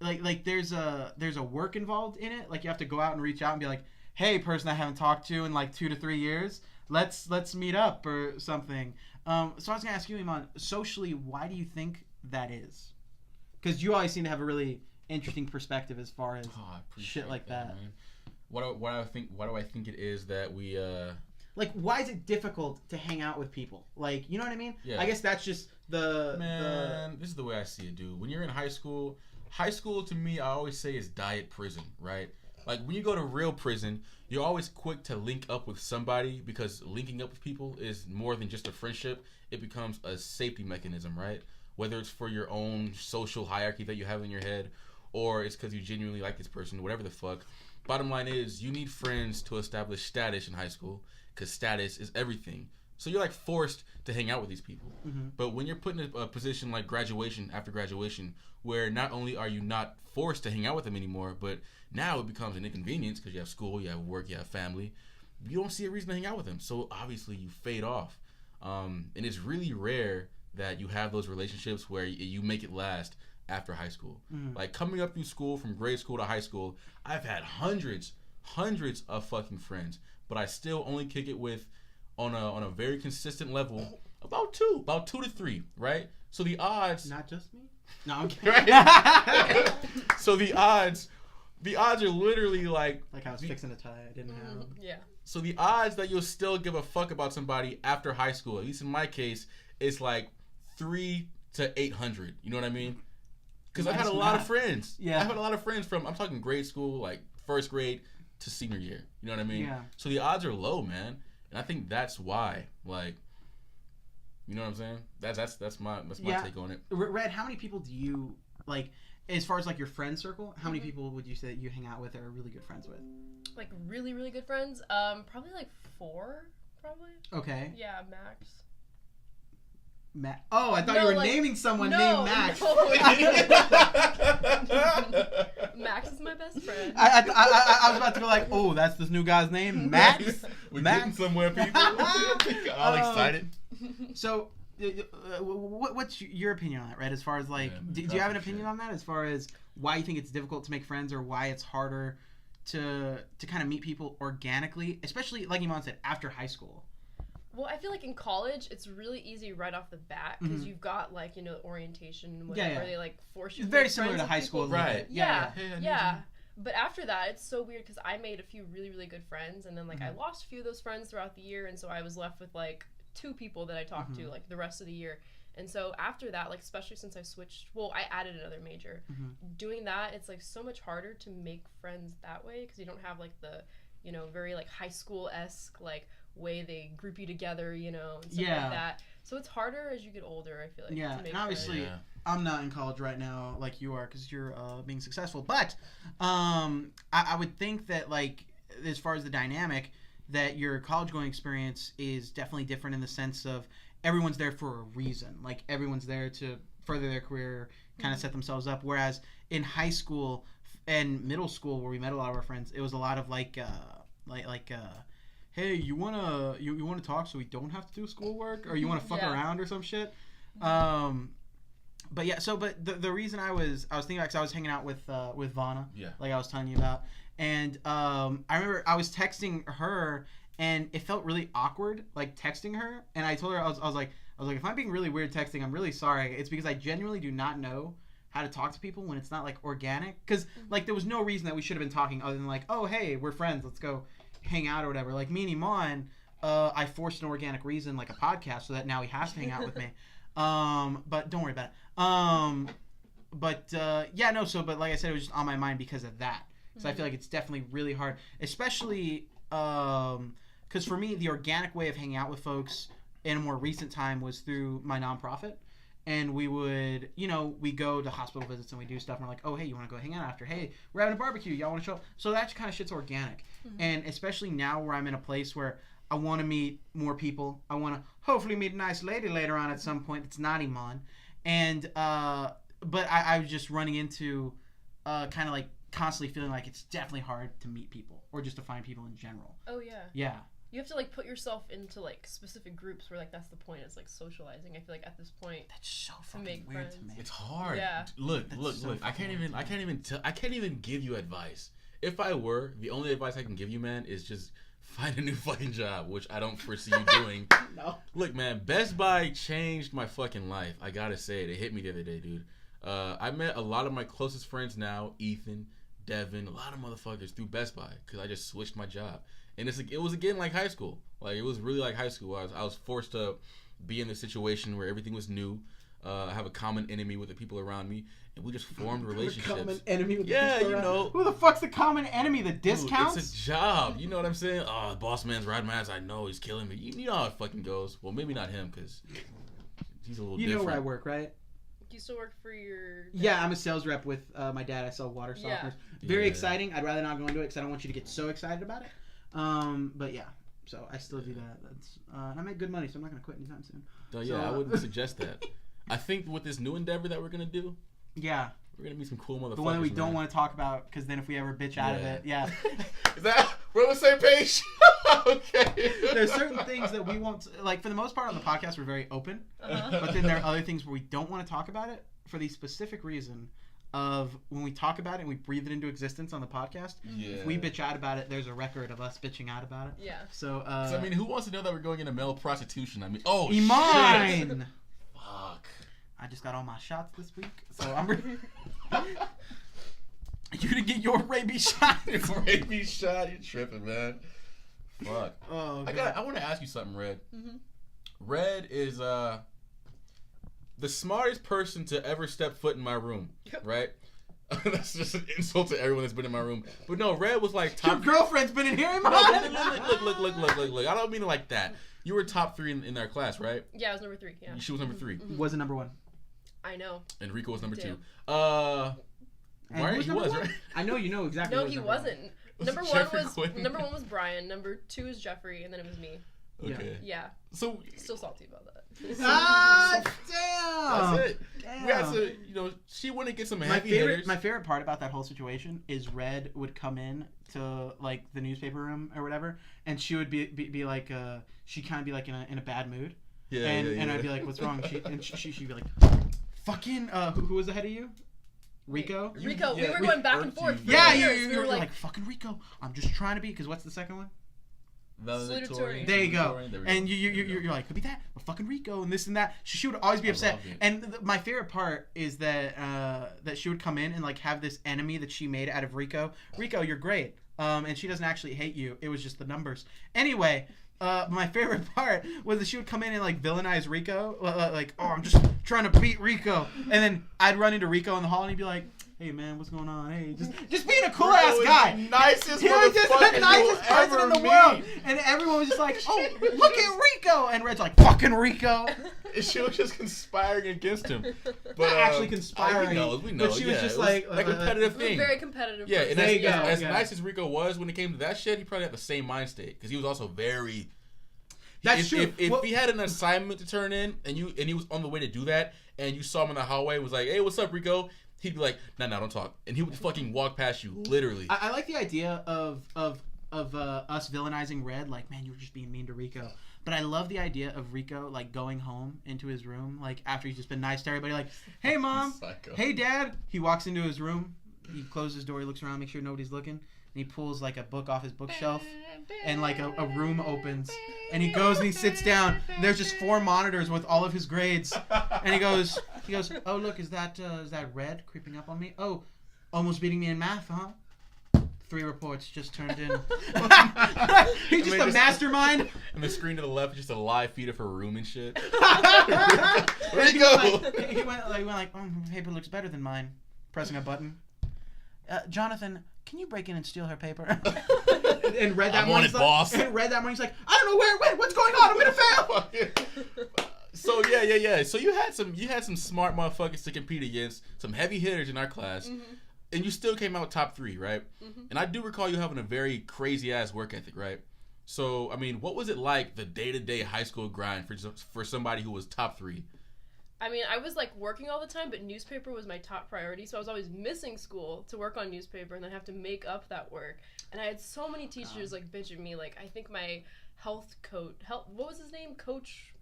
there's a work involved in it. Like you have to go out and reach out and be like, hey, person I haven't talked to in like 2 to 3 years, let's meet up or something. So I was gonna ask you, Iman, socially, why do you think that is? Because you always seem to have a really interesting perspective as far as shit like that. Man. Why do I think it is that we like, why is it difficult to hang out with people? Like, you know what I mean? Yeah. I guess that's just this is the way I see it, dude. When you're in high school to me, I always say is diet prison, right? Like when you go to real prison, you're always quick to link up with somebody because linking up with people is more than just a friendship. It becomes a safety mechanism, right? Whether it's for your own social hierarchy that you have in your head, or it's because you genuinely like this person, whatever the fuck. Bottom line is, you need friends to establish status in high school, because status is everything. So you're like forced to hang out with these people. Mm-hmm. But when you're put in a position like graduation after graduation, where not only are you not forced to hang out with them anymore, but now it becomes an inconvenience because you have school, you have work, you have family. You don't see a reason to hang out with them. So obviously you fade off. And it's really rare that you have those relationships where you make it last after high school. Mm-hmm. Like coming up through school, from grade school to high school, I've had hundreds of fucking friends, but I still only kick it with on a very consistent level About 2 to 3, right? So the odds. Not just me. No, I'm kidding. Right? So the odds are literally like I was fixing a tie I didn't have. Yeah. So the odds that you'll still give a fuck about somebody after high school, at least in my case, is like 3 to 800. You know what I mean? Because I've had a lot of friends. Yeah. I've had a lot of friends from, I'm talking grade school, like first grade to senior year. You know what I mean? Yeah. So the odds are low, man. And I think that's why. Like, you know what I'm saying? That's my take on it. Red, how many people do you, like, as far as like your friend circle, how many people would you say that you hang out with or are really good friends with? Like really, really good friends? Probably like 4, probably. Okay. Yeah, max. Oh, I thought you were naming someone named Max. No. Max is my best friend. I was about to go like, oh, that's this new guy's name, Max. We're Max? getting somewhere, people. All excited. So, what's your opinion on that, Red? As far as like, do you have an opinion on that? As far as why you think it's difficult to make friends, or why it's harder to kind of meet people organically, especially like Iman said, after high school? Well, I feel like in college, it's really easy right off the bat because you've got, like, you know, orientation, whatever, they, like, force you It's to very make similar friends to with high people. school. Right. Yeah. Yeah. But after that, it's so weird because I made a few really, really good friends, and then, like, I lost a few of those friends throughout the year, and so I was left with, like, 2 people that I talked to, like, the rest of the year. And so after that, like, especially since I added another major. Doing that, it's, like, so much harder to make friends that way because you don't have, like, the, you know, very, like, high school-esque, like, way they group you together, you know, and stuff like that. So it's harder as you get older, I feel like. Yeah, to make and obviously, friends. I'm not in college right now like you are because you're being successful. But I would think that, like, as far as the dynamic, that your college-going experience is definitely different in the sense of everyone's there for a reason. Like, everyone's there to further their career, kind of set themselves up. Whereas in high school and middle school, where we met a lot of our friends, it was a lot of like hey, you wanna talk so we don't have to do schoolwork, or you wanna fuck around or some shit. But yeah, but the reason I was thinking about, because I was hanging out with Vana, like I was telling you about, and I remember I was texting her, and it felt really awkward, like texting her, and I told her I was like, if I'm being really weird texting, I'm really sorry. It's because I genuinely do not know how to talk to people when it's not like organic, because like there was no reason that we should have been talking other than like, oh hey, we're friends, let's go hang out or whatever. Like me and Iman, I forced an organic reason, like a podcast, so that now he has to hang out with me. But don't worry about it. But like I said, it was just on my mind because of that. So I feel like it's definitely really hard, especially because for me, the organic way of hanging out with folks in a more recent time was through my nonprofit. And we would, we go to hospital visits and we do stuff. And we're like, oh, hey, you want to go hang out after? Hey, we're having a barbecue. Y'all want to show up? So that kind of shit's organic. And especially now where I'm in a place where I want to meet more people. I want to hopefully meet a nice lady later on at some point. It's not Iman. And, but I was just running into kind of like constantly feeling like it's definitely hard to meet people or just to find people in general. Oh, yeah. Yeah. You have to, like, put yourself into, like, specific groups where, like, that's the point. It's, like, socializing. I feel like at this point, that's so fucking make weird friends. to me. It's hard. Yeah. Look. So I can't even give you advice. If I were, the only advice I can give you, man, is just find a new fucking job, which I don't foresee you doing. No. Look, man, Best Buy changed my fucking life. I gotta say it. It hit me the other day, dude. I met a lot of my closest friends now, Ethan, Devin, a lot of motherfuckers through Best Buy because I just switched my job. And it was again like high school. Like, it was really like high school. I was forced to be in this situation where everything was new. I have a common enemy with the people around me, and we just formed relationships. Common enemy with the people you around. know. Who the fuck's the common enemy? The discounts? Dude, it's a job. You know what I'm saying? Oh, the boss man's riding my ass. I know he's killing me. You know how it fucking goes. Well, maybe not him because he's a little different. You know where I work, right? Do you still work for your dad? Yeah, I'm a sales rep with my dad. I sell water softeners. Very exciting. I'd rather not go into it because I don't want you to get so excited about it. But yeah, so I still do that. That's I make good money, so I'm not gonna quit anytime soon. I wouldn't suggest that. I think with this new endeavor that we're gonna do, we're gonna meet some cool motherfuckers. The one that we don't want to talk about, because then if we ever bitch out of it, Is that we're on the same page? Okay. There's certain things that we won't, like, for the most part on the podcast we're very open, but then there are other things where we don't want to talk about it for the specific reason of when we talk about it and we breathe it into existence on the podcast. Yeah. If we bitch out about it, there's a record of us bitching out about it. Yeah. So, I mean, who wants to know that we're going into male prostitution? I mean, oh, Iman! shit. Fuck. I just got all my shots this week, so I'm you to get your rabies shot. Rabies shot? You tripping, man. Fuck. Oh, God. I want to ask you something, Red. Mm-hmm. Red is the smartest person to ever step foot in my room, right? That's just an insult to everyone that's been in my room. But no, Red was like top. Your girlfriend's been in here, Iman. Look. I don't mean it like that. You were top 3 in our class, right? Yeah, I was number 3. Yeah. She was number 3. Mm-hmm. Wasn't number 1. I know. And Rico was number Damn. 2. And Right? who's He number was, one? right? I know you know exactly. No, who was he number one. wasn't. Was Number it 1 Jeffrey was Quinn? number 1 was Brian. Number 2 is Jeffrey, and then it was me. Okay. Yeah. So Still salty about that. Ah, damn. that's it. Damn. We had to, she wouldn't get some My heavy favorite, hitters. my favorite part about that whole situation is Red would come in to like the newspaper room or whatever, and she would be like, she'd kind of be like in a bad mood, and I'd be like, what's wrong? She'd be like, fucking, who was ahead of you? Rico. Rico, we yeah, were we going back and irked forth. you. For Yeah, years. you We were were like fucking Rico. I'm just trying to be, because what's the second one? Salutatorian. There you go. There we And you're like, could be that, but fucking Rico and this and that. She would always be upset. loved it. And my favorite part is that that she would come in and like have this enemy that she made out of Rico. Rico, you're great. And she doesn't actually hate you. It was just the numbers. Anyway, my favorite part was that she would come in and like villainize Rico, like, oh, I'm just trying to beat Rico, and then I'd run into Rico in the hall and he'd be like, hey man, what's going on? Hey, just being a cool ass guy. The nicest He was just the motherfucker nicest you'll person ever in the meet. world, and everyone was just like, oh, look at Rico, and Red's like, fucking Rico. And she was just conspiring against him. But Not actually conspiring, we know. but she was yeah, just it like, a competitive It was thing. very competitive. Yeah, and There you go, as yeah. nice as Rico was when it came to that shit, he probably had the same mind state because he was also very. That's if, true. If Well- he had an assignment to turn in and he was on the way to do that, and you saw him in the hallway and was like, "Hey, what's up, Rico?" He'd be like, "Nah, don't talk," and he would fucking walk past you, literally. I like the idea of us villainizing Red, like, man, you were just being mean to Rico. But I love the idea of Rico like going home into his room, like after he's just been nice to everybody, like, hey mom, Psycho. hey dad. He walks into his room, he closes his door, he looks around, make sure nobody's looking, and he pulls like a book off his bookshelf, and like a room opens, and he goes and he sits down. And there's just 4 monitors with all of his grades, and he goes, oh look, is that Red creeping up on me? Oh, almost beating me in math, huh? 3 reports just turned in. He's just a mastermind. And the screen to the left is just a live feed of her room and shit. Where'd he go? He went like, oh, paper looks better than mine. Pressing a button. Jonathan, can you break in and steal her paper? and read that I'm on it, boss. And read that one. He's like, I don't know where it went. What's going on? I'm gonna fail. So yeah. So you had some smart motherfuckers to compete against, some heavy hitters in our class, and you still came out top 3, right? And I do recall you having a very crazy ass work ethic, right? So I mean, what was it like the day-to-day high school grind for somebody who was top 3? I mean, I was like working all the time, but newspaper was my top priority, so I was always missing school to work on newspaper and then have to make up that work. And I had so many teachers like bitch at me. Like, I think my health coach, what was his name? Coach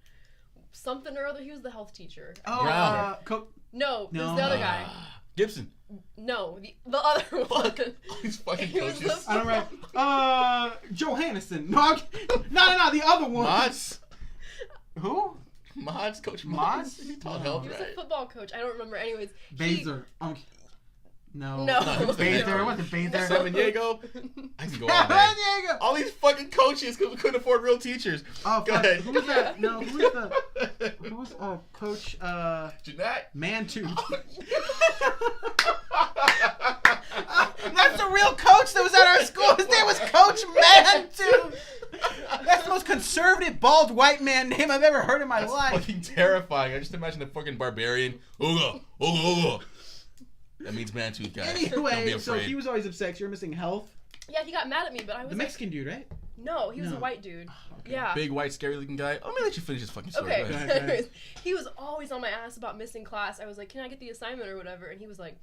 something or other. He was the health teacher. Oh, Brown. No, No. there's the other guy. Gibson. No, the other one. Fuck. All these fucking He was coaches. the- I don't know. Johannesson. No, the other one. Mods. Who? Mods. Coach Mods? Mods. He taught No. health, He was right? a football coach. I don't remember. Anyways, Bather. No. No. he was the Bather. Bather. What the Bather? San Diego. I can go all day. Diego. All these fucking coaches because we couldn't afford real teachers. Oh, Go fuck. ahead. Who was that? No, who was Coach Jeanette. Mantooth? That's the real coach that was at our school. His name was Coach Mantooth. That's the most conservative bald white man name I've ever heard in my That's life. fucking terrifying. I just imagine the fucking barbarian. Ooga, ooga, ooga. That means man tooth guy. Don't be Anyway, afraid. so he was always upset 'cause you're missing health. yeah, he got mad at me, but I was The like, Mexican dude, right? no, he was No. a white dude. Okay. Yeah. Big white scary looking guy. Let me let you finish this fucking story. Okay. Go ahead. Go ahead. Anyways, he was always on my ass about missing class. I was like, can I get the assignment or whatever? And he was like,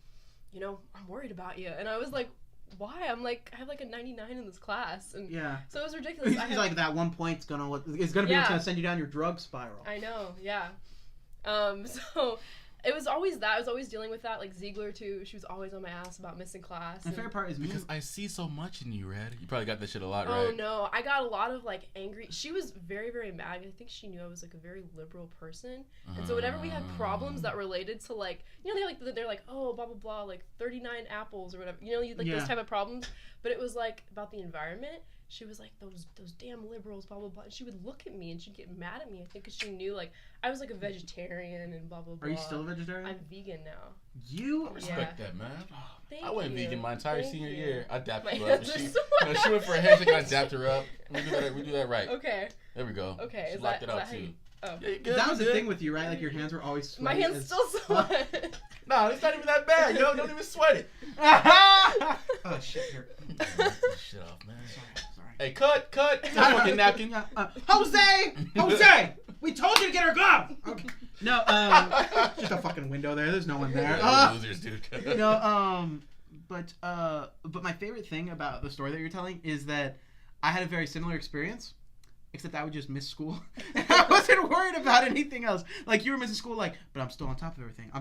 I'm worried about you. And I was like, why? I'm like, I have like a 99 in this class. And Yeah. so it was ridiculous. He's like, that 1 point's gonna be Yeah. what's gonna send you down your drug spiral. I know, yeah. So It was always that. I was always dealing with that. Like Ziegler too. She was always on my ass about missing class. The favorite part is because I see so much in you, Red. You probably got that shit a lot, right? Oh no, I got a lot of like angry. She was very, very mad. I think she knew I was like a very liberal person, and so whenever we had problems that related to like, you know, they're like, oh, blah blah blah, like 39 apples or whatever, you know, like those type of problems. But it was like about the environment. She was like, those damn liberals, blah, blah, blah. And she would look at me and she'd get mad at me, I think, because she knew, like, I was, like, a vegetarian and blah, blah, blah. Are you still a vegetarian? I'm vegan now. You? I respect that, man. Thank I went vegan my entire senior year. I dapped My her up. hands She went for a handshake and I dapped her up. We do that right. Okay. There we go. Okay. She Is locked that, it out, is that too. Oh. Yeah, you good, that was you the good. thing with you, right? Like, your hands were always sweaty. My hands still sweat. No, it's not even that bad, yo. Don't even sweat it. Oh, shit. Here. Shit off, man. Sorry. Hey, cut. Fucking napkin. Jose! We told you to get her glove! Okay. No, just a fucking window there. There's no one there. Losers, dude. But my favorite thing about the story that you're telling is that I had a very similar experience, except I would just miss school. I wasn't worried about anything else. Like, you were missing school, like, but I'm still on top of everything.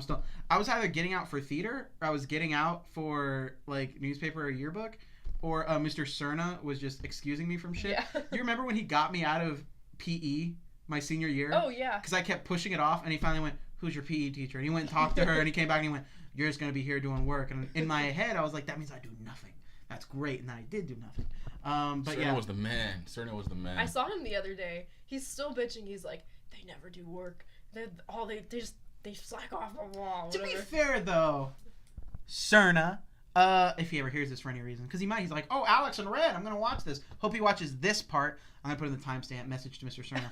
I was either getting out for theater, or I was getting out for, like, newspaper or yearbook, or Mr.Serna was just excusing me from shit. Yeah. Do you remember when he got me out of PE my senior year? Oh, yeah. Because I kept pushing it off, and he finally went, who's your PE teacher? And he went and talked to her, and he came back and he went, you're just going to be here doing work. And in my head, I was like, that means I do nothing. That's great. And then I did do nothing. But Serna was the man. Serna was the man. I saw him the other day. He's still bitching. He's like, they never do work. They slack off. To be fair, though, Serna, if he ever hears this for any reason, because he might, he's like, oh, Alex and Red, I'm going to watch this. Hope he watches this part. I'm going to put in the timestamp message to Mr. Serna.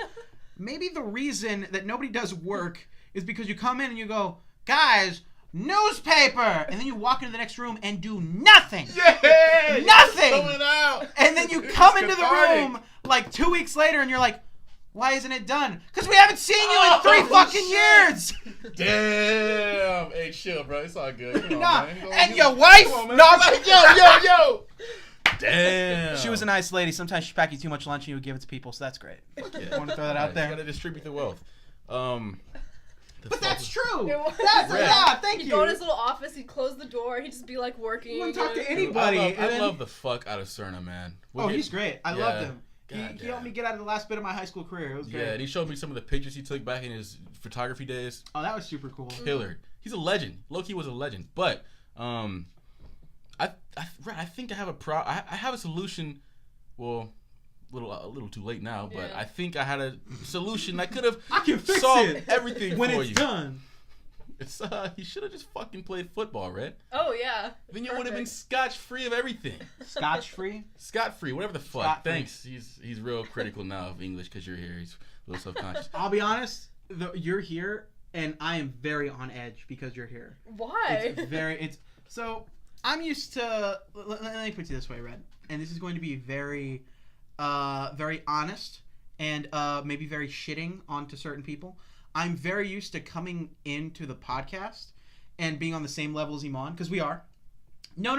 Maybe the reason that nobody does work is because you come in and you go, guys, newspaper, and then you walk into the next room and do nothing. Yeah, nothing. Coming out. And then you come into the room like 2 weeks later and you're like, why isn't it done? Because we haven't seen you in 3 fucking years. Damn. Hey, chill, bro. It's all good. Come on, man. And your wife? Come on, man. No, I'm like, yo. Damn. She was a nice lady. Sometimes she'd pack you too much lunch and you would give it to people, so that's great. Yeah. I want to throw that out there. You gotta distribute the wealth. But that's true. Yeah, thank He'd you. go in his little office, he'd close the door, he'd just be like working. He wouldn't talk to anybody. I love the fuck out of Serna, man. He's great. I loved him. God He helped me get out of the last bit of my high school career. It was great. Yeah, and he showed me some of the pictures he took back in his photography days. Oh, that was super cool. Killer. He's a legend. Loki was a legend. But I think I have I have a solution. Well, a little too late now, but I think I had a solution that could have solved everything when for it's you. done. It's he should have just fucking played football, right? Oh yeah. Then you would have been scotch free of everything. Scotch free? Scot free, whatever the fuck. Scot-free. Thanks. He's real critical now of English because you're here. He's a little self-conscious. I'll be honest. You're here, and I am very on edge because you're here. Why? So I'm used to. Let me put it this way, Red, and this is going to be very, very honest and maybe very shitting onto certain people. I'm very used to coming into the podcast and being on the same level as Iman, because we are. No.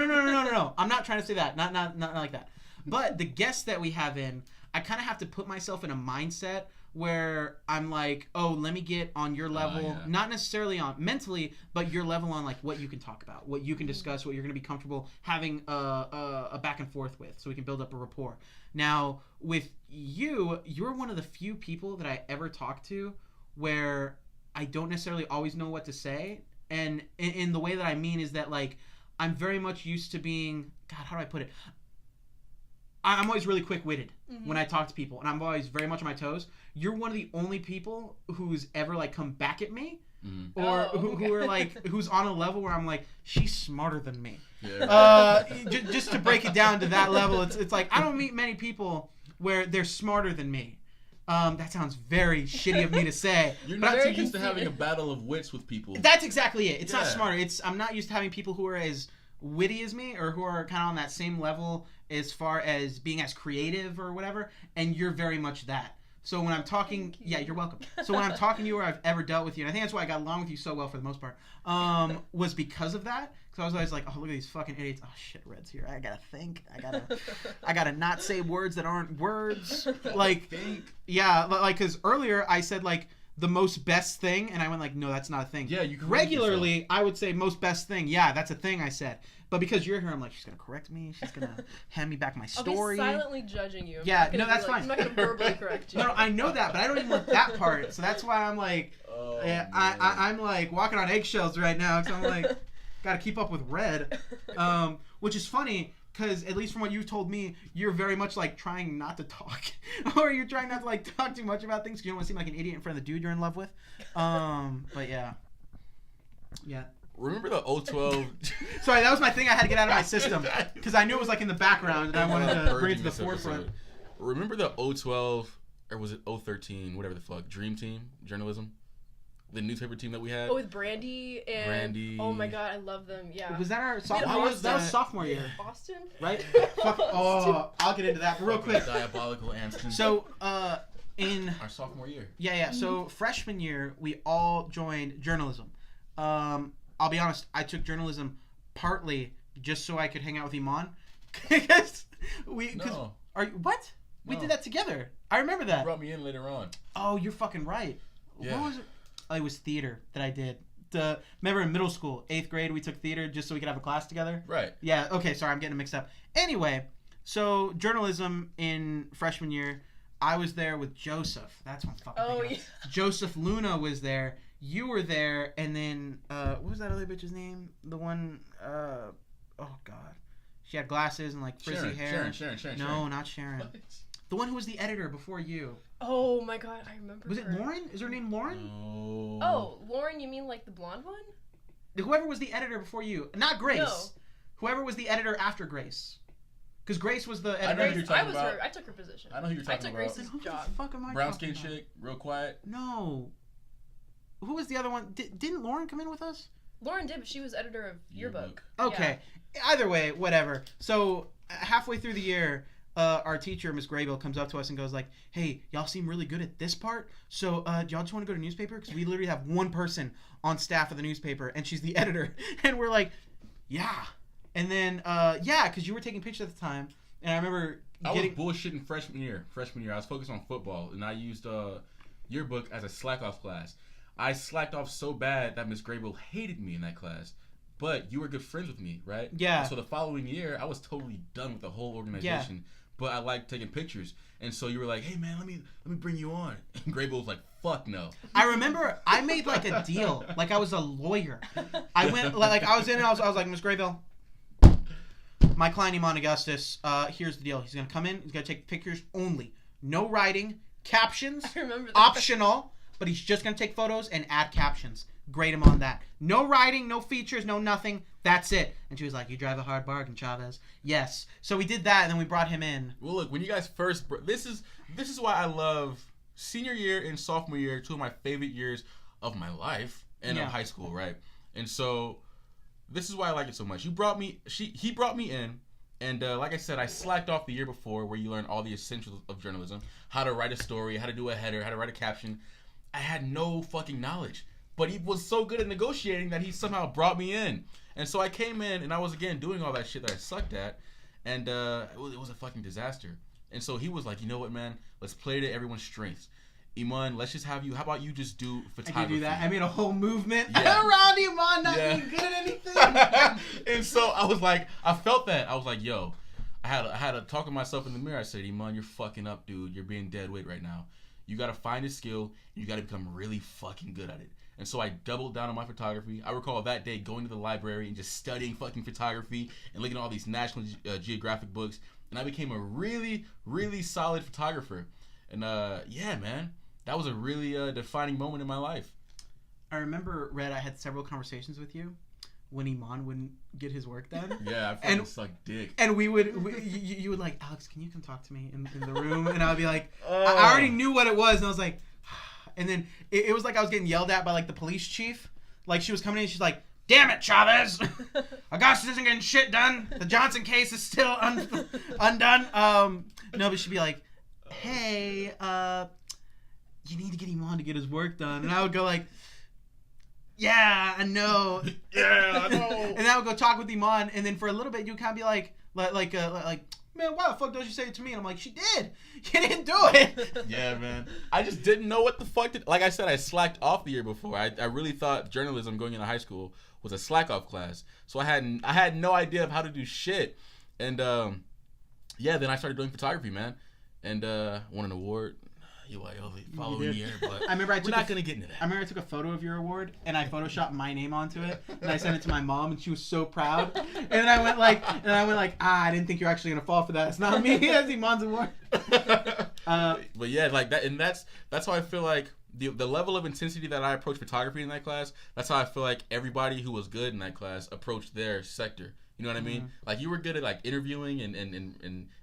I'm not trying to say that. Not like that. But the guests that we have in, I kind of have to put myself in a mindset where I'm like, oh, let me get on your level, not necessarily on mentally, but your level on like what you can talk about, what you can discuss, what you're going to be comfortable having a back and forth with, so we can build up a rapport. Now, with you, you're one of the few people that I ever talk to where I don't necessarily always know what to say. And in the way that I mean is that, like, I'm very much used to being, God, how do I put it? I'm always really quick-witted when I talk to people, and I'm always very much on my toes. You're one of the only people who's ever, like, come back at me, or who are, like, who's on a level where I'm like, she's smarter than me. Yeah. Just to break it down to that level, it's like, I don't meet many people where they're smarter than me. That sounds very shitty of me to say. You're not too used to having a battle of wits with people. That's exactly it. It's not smarter. I'm not used to having people who are as witty as me, or who are kind of on that same level as far as being as creative or whatever, and you're very much that. So when I'm talking, you're welcome. So when I'm talking to you, or I've ever dealt with you, and I think that's why I got along with you so well for the most part, was because of that. Because I was always like, oh, look at these fucking idiots. Oh shit, Red's here. I gotta think. I gotta not say words that aren't words. Like, think. Yeah, like, because earlier I said, like, the most best thing, and I went like, no, that's not a thing. Yeah, you regularly I would say most best thing. Yeah, that's a thing I said. But because you're here, I'm like, she's gonna correct me. She's gonna hand me back my story. I'll be silently judging you. Yeah, no, that's fine. I'm not gonna verbally correct you. No, I know that, but I don't even want that part. So that's why I'm like, I'm like walking on eggshells right now. Because I'm like, gotta keep up with Red, which is funny. Because at least from what you told me, you're very much like trying not to talk, or you're trying not to like talk too much about things because you don't want to seem like an idiot in front of the dude you're in love with. But yeah. Remember the 012? Sorry, that was my thing I had to get out of my system because I knew it was like in the background and I wanted to bring it to the forefront. Remember the 012 or was it 013? Whatever the fuck, Dream Team journalism, the newspaper team that we had. Oh, with Brandi and oh my god, I love them. Yeah. Was that our sophomore? That was sophomore year. Boston. Right. I'll get into that real quick. Diabolical Anston. So in our sophomore year. Yeah. So freshman year, we all joined journalism. I'll be honest, I took journalism partly just so I could hang out with Iman. What? We did that together. I remember that. You brought me in later on. Oh, you're fucking right. Yeah. What was it? Oh, it was theater that I did. Remember in middle school, 8th grade, we took theater just so we could have a class together? Right. Yeah, okay, sorry, I'm getting mixed up. Anyway, so journalism in freshman year, I was there with Joseph. That's what I'm fucking thinking of. Joseph Luna was there. You were there, and then, what was that other bitch's name? The one, oh god. She had glasses and like frizzy hair. Sharon. No, not Sharon. What? The one who was the editor before you. Oh my god, I remember. Was it Lauren? Is her name Lauren? No. Oh, Lauren, you mean like the blonde one? Whoever was the editor before you. Not Grace. No. Whoever was the editor after Grace. Because Grace was the editor. I know who you're talking about. I took her position. I know who you're talking about. I took Grace's job. Who the fuck am I brown talking skin about? chick, real quiet. No. Who was the other one? Didn't Lauren come in with us? Lauren did, but she was editor of Yearbook. Okay. Yeah. Either way, whatever. So halfway through the year, our teacher, Miss Graybill, comes up to us and goes like, "Hey, y'all seem really good at this part. So do y'all just want to go to newspaper? Because we literally have one person on staff of the newspaper, and she's the editor." And we're like, "Yeah." And then because you were taking pictures at the time, and I remember I was bullshitting freshman year. I was focused on football, and I used Yearbook as a slack-off class. I slacked off so bad that Miss Graybill hated me in that class. But you were good friends with me, right? Yeah. And so the following year, I was totally done with the whole organization. Yeah. But I liked taking pictures. And so you were like, "Hey, man, let me bring you on." And Graybill was like, "Fuck no." I remember I made like a deal. Like I was a lawyer. I went, like I was in and I was like, "Miss Graybill, my client Iman Augustus, here's the deal. He's going to come in. He's going to take pictures only. No writing. Captions. I remember that. Optional. But he's just going to take photos and add captions. Grade him on that. No writing, no features, no nothing. That's it." And she was like, "You drive a hard bargain, Chavez." Yes. So we did that, and then we brought him in. Well, look, when you guys first... This is why I love senior year and sophomore year, two of my favorite years of my life and of high school, right? And so this is why I like it so much. He brought me in, and like I said, I slacked off the year before where you learn all the essentials of journalism, how to write a story, how to do a header, how to write a caption. I had no fucking knowledge. But he was so good at negotiating that he somehow brought me in. And so I came in, and I was, again, doing all that shit that I sucked at. And it was a fucking disaster. And so he was like, "You know what, man? Let's play to everyone's strengths. Iman, let's just have you. How about you just do photography?" I could do that. I made a whole movement around Iman not being good at anything. And so I was like, I felt that. I was like, yo, I had to talk to myself in the mirror. I said, "Iman, you're fucking up, dude. You're being dead weight right now. You got to find a skill, and you got to become really fucking good at it." And so I doubled down on my photography. I recall that day going to the library and just studying fucking photography and looking at all these National Geographic books. And I became a really, really solid photographer. And yeah, man, that was a really defining moment in my life. I remember, Red, I had several conversations with you when Iman wouldn't get his work done. Yeah, I fucking sucked dick. And you would like, "Alex, can you come talk to me in the room?" And I would be like, I already knew what it was. And I was like... And then it was like I was getting yelled at by like the police chief. Like she was coming in and she's like, "Damn it, Chavez! Augustus isn't getting shit done. The Johnson case is still undone." No, but she'd be like, "Hey, you need to get him on to get his work done." And I would go like, "Yeah, I know." Yeah, I know. And I would go talk with Iman, and then for a little bit you kind of be like, man, why the fuck don't you say it to me? And I'm like, she did. You didn't do it. Yeah, man. I just didn't know what the fuck to... Like I said, I slacked off the year before. I really thought journalism going into high school was a slack-off class. So I had no idea of how to do shit. And, yeah, then I started doing photography, man. And won an award. UIL following year, but I remember we're not going to get into that. I remember I took a photo of your award, and I photoshopped my name onto it, and I sent it to my mom, and she was so proud. And then I went like, I didn't think you're actually going to fall for that. It's not me. It's Iman's award. But yeah, like that, and that's how I feel like the level of intensity that I approached photography in that class, that's how I feel like everybody who was good in that class approached their sector. You know what I mean? Like you were good at like interviewing and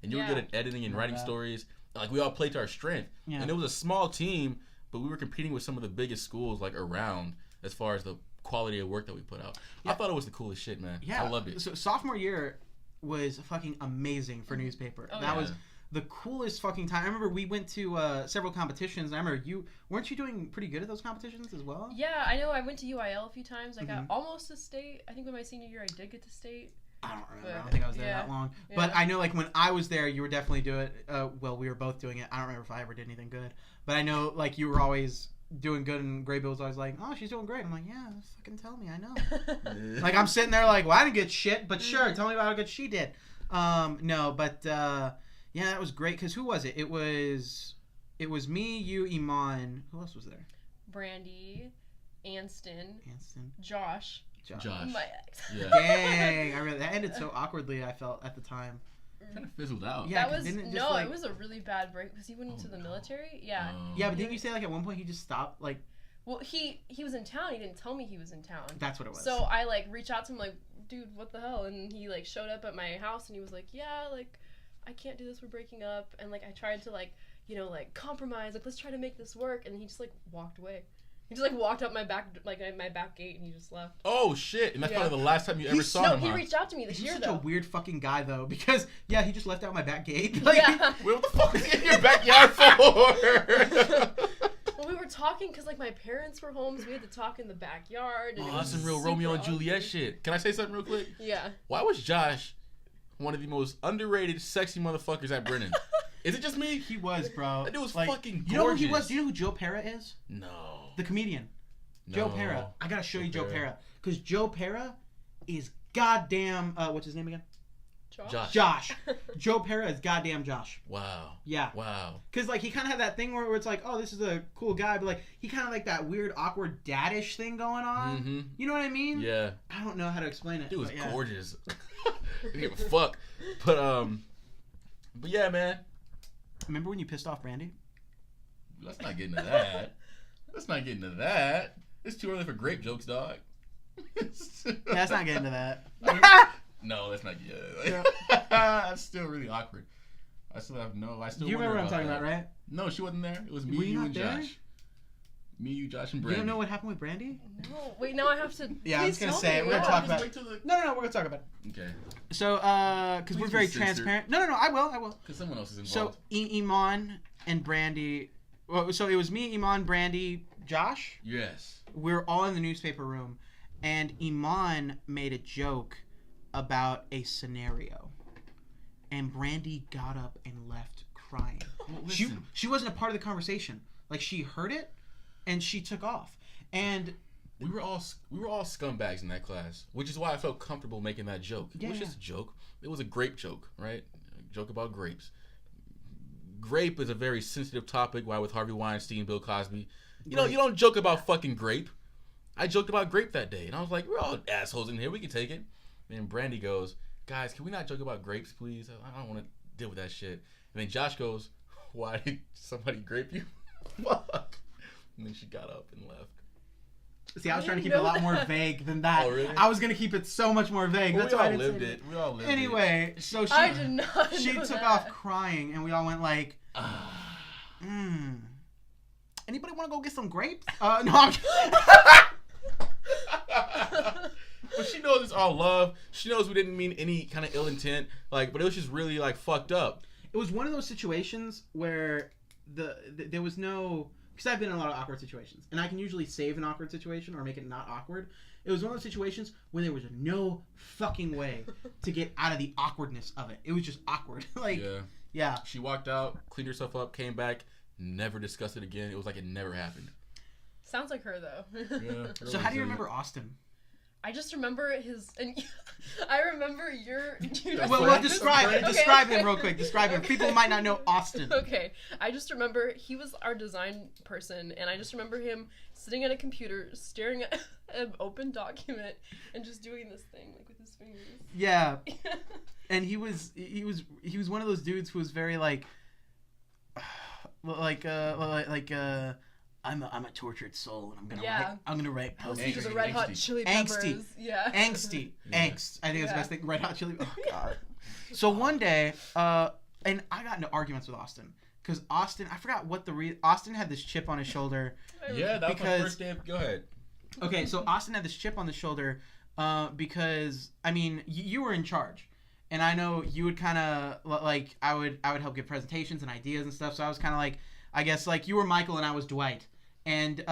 you were good at editing and writing stories. Like we all played to our strength, and it was a small team, but we were competing with some of the biggest schools like around as far as the quality of work that we put out. I thought it was the coolest shit, man. I loved it. So sophomore year was fucking amazing for newspaper. That was the coolest fucking time. I remember we went to several competitions. And I remember weren't you doing pretty good at those competitions as well? Yeah, I know. I went to UIL a few times. I got almost to state. I think with my senior year, I did get to state. I don't remember. I don't think I was there that long. Yeah. But I know, like, when I was there, you were definitely doing it. Well, we were both doing it. I don't remember if I ever did anything good. But I know, like, you were always doing good, and Graybill was always like, oh, she's doing great. I'm like, yeah, fucking tell me. I know. Like, I'm sitting there like, well, I didn't get shit, but sure, tell me about how good she did. No, but, yeah, that was great. Because who was it? It was me, you, Iman. Who else was there? Brandi, Anston, Josh. My ex. Yeah. Dang, I really, that ended so awkwardly. I felt at the time. Kind of fizzled out. Yeah, it was a really bad break because he went into the military. Yeah. Yeah, but didn't you say like at one point he just stopped? Like, well, he was in town. He didn't tell me he was in town. That's what it was. So I like reached out to him like, dude, what the hell? And he like showed up at my house and he was like, yeah, like I can't do this. We're breaking up. And like I tried to like compromise. Like let's try to make this work. And he just like walked away. He just like walked up my back gate and he just left. Oh shit! And that's probably the last time you ever saw him. No, he reached out to me this year He's though. such a weird fucking guy though, because he just left out my back gate. Like, what the fuck is he in your backyard for? Well, we were talking because like my parents were home, so we had to talk in the backyard. And that's some real Romeo and Juliet shit. Can I say something real quick? Yeah. Why was Josh one of the most underrated, sexy motherfuckers at Brennan? Is it just me? He was, bro. That dude was like, fucking gorgeous. You know who he was? Do you know who Joe Pera is? No. The comedian. No. Joe Pera. I gotta show you Joe Pera. Because Joe Pera is goddamn... what's his name again? Josh. Joe Pera is goddamn Josh. Wow. Yeah. Wow. Because, like, he kind of had that thing where it's like, oh, this is a cool guy, but, like, he kind of like that weird, awkward, daddish thing going on. Mm-hmm. You know what I mean? Yeah. I don't know how to explain it. Dude was gorgeous. Didn't give a fuck. But yeah, man. Remember when you pissed off Brandi? Let's not get into that. It's too early for grape jokes, dog. Let's not get into that. No, let's not get. That's still really awkward. I still have no. I still. Do you remember what I'm talking about, right? No, she wasn't there. It was me, you, and Josh. Me, you, Josh, and Brandi. You don't know what happened with Brandi? No. Wait, now I have to. Yeah, I was gonna say it. We're gonna talk about it. No, we're gonna talk about it. Okay. So, because we're very transparent. No, I will. Because someone else is involved. So, Iman and Brandi. Well, so it was me, Iman, Brandi, Josh. Yes. We're all in the newspaper room, and Iman made a joke about a scenario, and Brandi got up and left crying. Well, she wasn't a part of the conversation. Like, she heard it, and she took off. And we were all scumbags in that class, which is why I felt comfortable making that joke. It was just a joke. It was a grape joke, right? A joke about grapes. Grape is a very sensitive topic. Why with Harvey Weinstein, Bill Cosby, you don't joke about fucking grape. I joked about grape that day, and I was like, we're all assholes in here. We can take it. And then Brandi goes, guys, can we not joke about grapes, please? I don't want to deal with that shit. And then Josh goes, why did somebody grape you? Fuck. And then she got up and left. See, I was trying to keep it a lot more vague than that. Oh, really? I was going to keep it so much more vague. Well, That's why I didn't lived say it. We all lived anyway, it. So I did not she know took that. off crying, and we all went like, Anybody want to go get some grapes? No, I'm But she knows it's all love. She knows we didn't mean any kind of ill intent. Like, but it was just really like fucked up. It was one of those situations where there was no because I've been in a lot of awkward situations, and I can usually save an awkward situation or make it not awkward. It was one of those situations where there was no fucking way to get out of the awkwardness of it. It was just awkward. Yeah. She walked out, cleaned herself up, came back, never discussed it again. It was like it never happened. Sounds like her though. Yeah. So how do you remember Austin? I just remember his, and I remember your. Well, describe him real quick. Describe him. People might not know Austin. Okay, I just remember he was our design person, and I just remember him sitting at a computer, staring at an open document, and just doing this thing like with his fingers. Yeah, and he was one of those dudes who was very I'm a tortured soul, and I'm gonna write poetry. He was a Red Hot Chili Peppers. Angsty. Yeah. Angsty. Angst. I think it's the best thing. Red Hot Chili. Oh God. So one day, and I got into arguments with Austin because Austin, I forgot what Austin had this chip on his shoulder. Yeah, that was my first day. Go ahead. Okay, so Austin had this chip on the shoulder because I mean you were in charge. And I know you would kind of like I would help give presentations and ideas and stuff. So I was kind of like, I guess like you were Michael and I was Dwight, and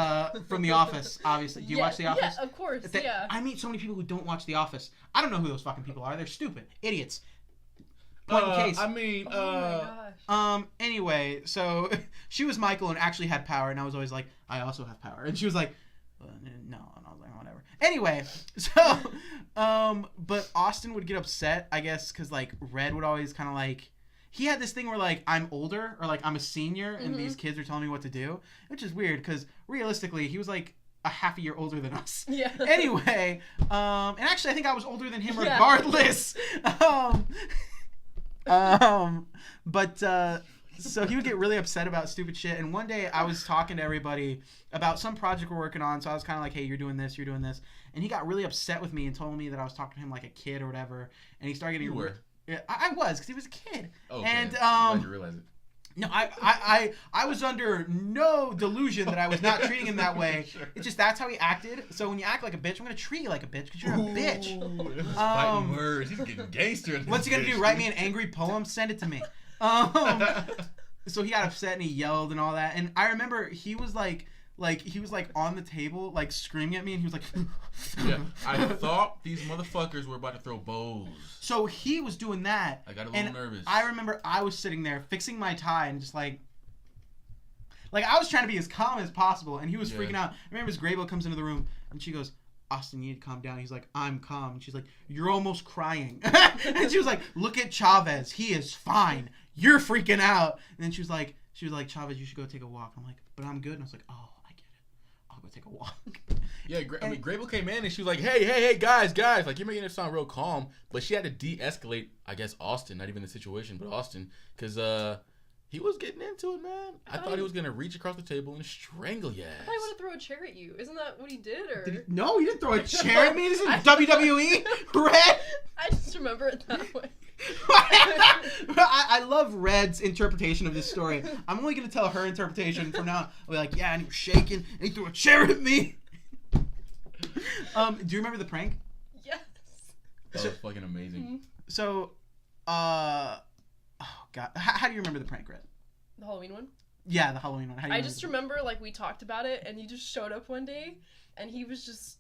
from The Office, obviously. Do you watch The Office? Yeah, of course. I meet so many people who don't watch The Office. I don't know who those fucking people are. They're stupid idiots. Point in case. I mean, oh my gosh. Anyway, so she was Michael and actually had power, and I was always like, I also have power, and she was like, no, and I was like, whatever. Anyway, so, but Austin would get upset, I guess, because like Red would always kind of like. He had this thing where, like, I'm older, or, like, I'm a senior, and these kids are telling me what to do, which is weird, because, realistically, he was, like, a half a year older than us. Yeah. Anyway, and actually, I think I was older than him regardless. But, so he would get really upset about stupid shit, and one day, I was talking to everybody about some project we're working on, so I was kind of like, hey, you're doing this, and he got really upset with me and told me that I was talking to him like a kid or whatever, and he started getting... Yeah, I was, because he was a kid. Oh, and I'm glad you realize it. No, I was under no delusion that I was not treating him that way. Sure. It's just that's how he acted. So when you act like a bitch, I'm gonna treat you like a bitch because you're a bitch. Fighting words. He's getting gangster. What's he gonna do? Write me an angry poem? Send it to me. So he got upset and he yelled and all that. And I remember he was like he was like on the table like screaming at me and he was like yeah, I thought these motherfuckers were about to throw bows. So he was doing that. I got a little nervous. I remember I was sitting there fixing my tie and just like I was trying to be as calm as possible and he was freaking out. I remember Miss Grable comes into the room and she goes, Austin, you need to calm down. He's like, I'm calm. And she's like, you're almost crying. And she was like, look at Chavez. He is fine. You're freaking out. And then she was like, Chavez, you should go take a walk. I'm like, but I'm good. And I was like, oh. I'll go take a walk. Yeah, I mean, Grable came in and she was like, hey, guys. Like, you're making it sound real calm. But she had to de-escalate, I guess, Austin. Not even the situation, but Austin. Because he was getting into it, man. I thought he was going to reach across the table and strangle your ass. I thought he wanted to throw a chair at you. Isn't that what he did? Or No, he didn't throw a chair at me. This is WWE. Red. I just remember it that way. I love Red's interpretation of this story. I'm only going to tell her interpretation from now. I'll be like, yeah, and he was shaking, and he threw a chair at me. Do you remember the prank? Yes. That was fucking amazing. So, oh, God. How do you remember the prank, Red? The Halloween one? Yeah, the Halloween one. I just remember, like, we talked about it, and he just showed up one day, and he was just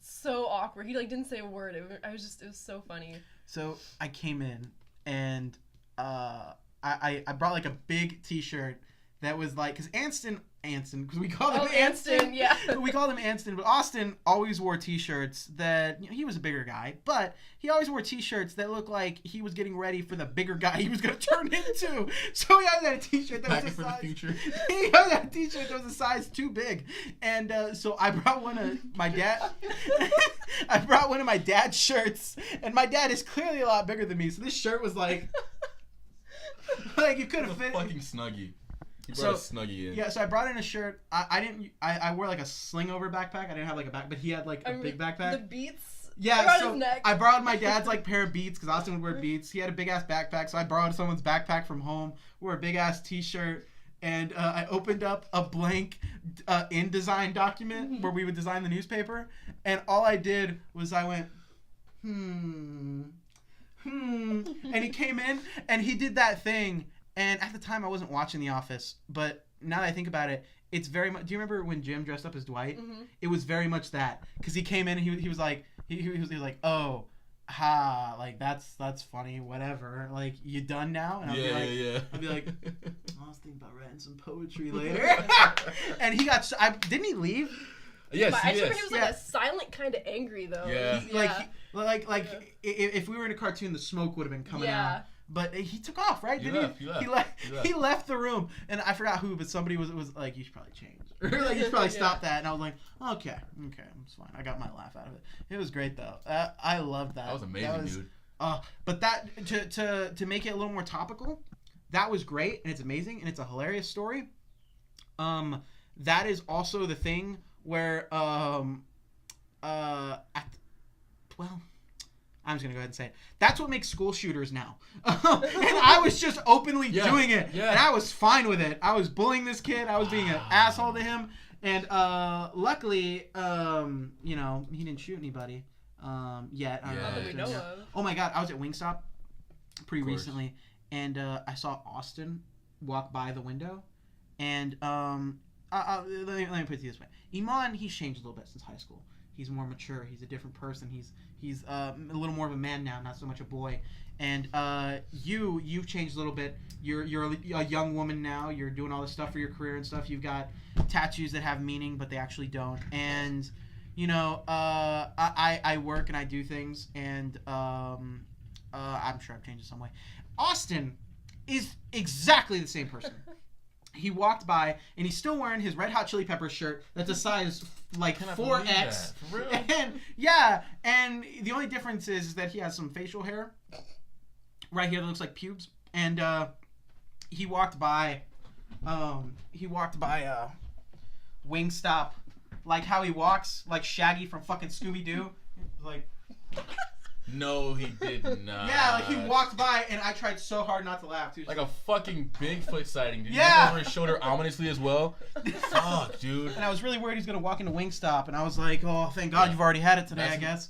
so awkward. He, like, didn't say a word. It was so funny. So I came in and I brought like a big T-shirt that was like, because Anston, because we called him Anston. Yeah. We called him Anston, but Austin always wore T-shirts that, he was a bigger guy, but he always wore T-shirts that looked like he was getting ready for the bigger guy he was going to turn into. So he always had a T-shirt that was a size. The future. He always had a T-shirt that was a size too big. And so I brought one of my dad. I brought one of my dad's shirts, and my dad is clearly a lot bigger than me. So this shirt was like you could have fit. Fucking Snuggie. He brought a Snuggie in. Yeah, so I brought in a shirt. I wore like a sling over backpack. I didn't have like a back, but he had like a big backpack. The Beats. Yeah, so I borrowed my dad's like pair of Beats because Austin would wear Beats. He had a big ass backpack, so I borrowed someone's backpack from home. Wore a big ass T-shirt, and I opened up a blank InDesign document where we would design the newspaper, and all I did was I went, and he came in and he did that thing. And at the time, I wasn't watching The Office, but now that I think about it, it's very much. Do you remember when Jim dressed up as Dwight? Mm-hmm. It was very much that because he came in and he was like he was like, oh, ha, like that's funny, whatever. Like, you done now? And I'd be like, I was thinking about writing some poetry later. And he got. Didn't he leave? Yes, but I remember he was like a silent kind of angry though. Yeah. If we were in a cartoon, the smoke would have been coming out. But he took off, right? He left the room, and I forgot who, but somebody was like, you should probably change. Like, you should probably stop that. And I was like, okay, it's fine. I got my laugh out of it. It was great though. I loved that. That was amazing, dude. But that to make it a little more topical, that was great, and it's amazing, and it's a hilarious story. That is also the thing where I'm just going to go ahead and say it. That's what makes school shooters now. And I was just openly doing it. Yeah. And I was fine with it. I was bullying this kid. I was being an asshole to him. And luckily, he didn't shoot anybody yet. That we know of. Oh my God. I was at Wingstop pretty recently. And I saw Austin walk by the window. And let me put it this way. Iman, he's changed a little bit since high school. He's more mature. He's a different person. He's a little more of a man now, not so much a boy. And you've changed a little bit. You're a young woman now. You're doing all this stuff for your career and stuff. You've got tattoos that have meaning, but they actually don't. And I work and I do things, and I'm sure I've changed in some way. Austin is exactly the same person. He walked by, and he's still wearing his Red Hot Chili Peppers shirt that's a size, like, 4X. For real? And the only difference is that he has some facial hair right here that looks like pubes. And he walked by Wingstop, like how he walks, like Shaggy from fucking Scooby-Doo. Like... No, he did not. Yeah, like he walked by, and I tried so hard not to laugh, dude. Like a fucking Bigfoot sighting, dude. Yeah. Look over his shoulder ominously as well. Fuck, dude. And I was really worried he was gonna walk into Wingstop, and I was like, oh, thank God you've already had it today, I guess.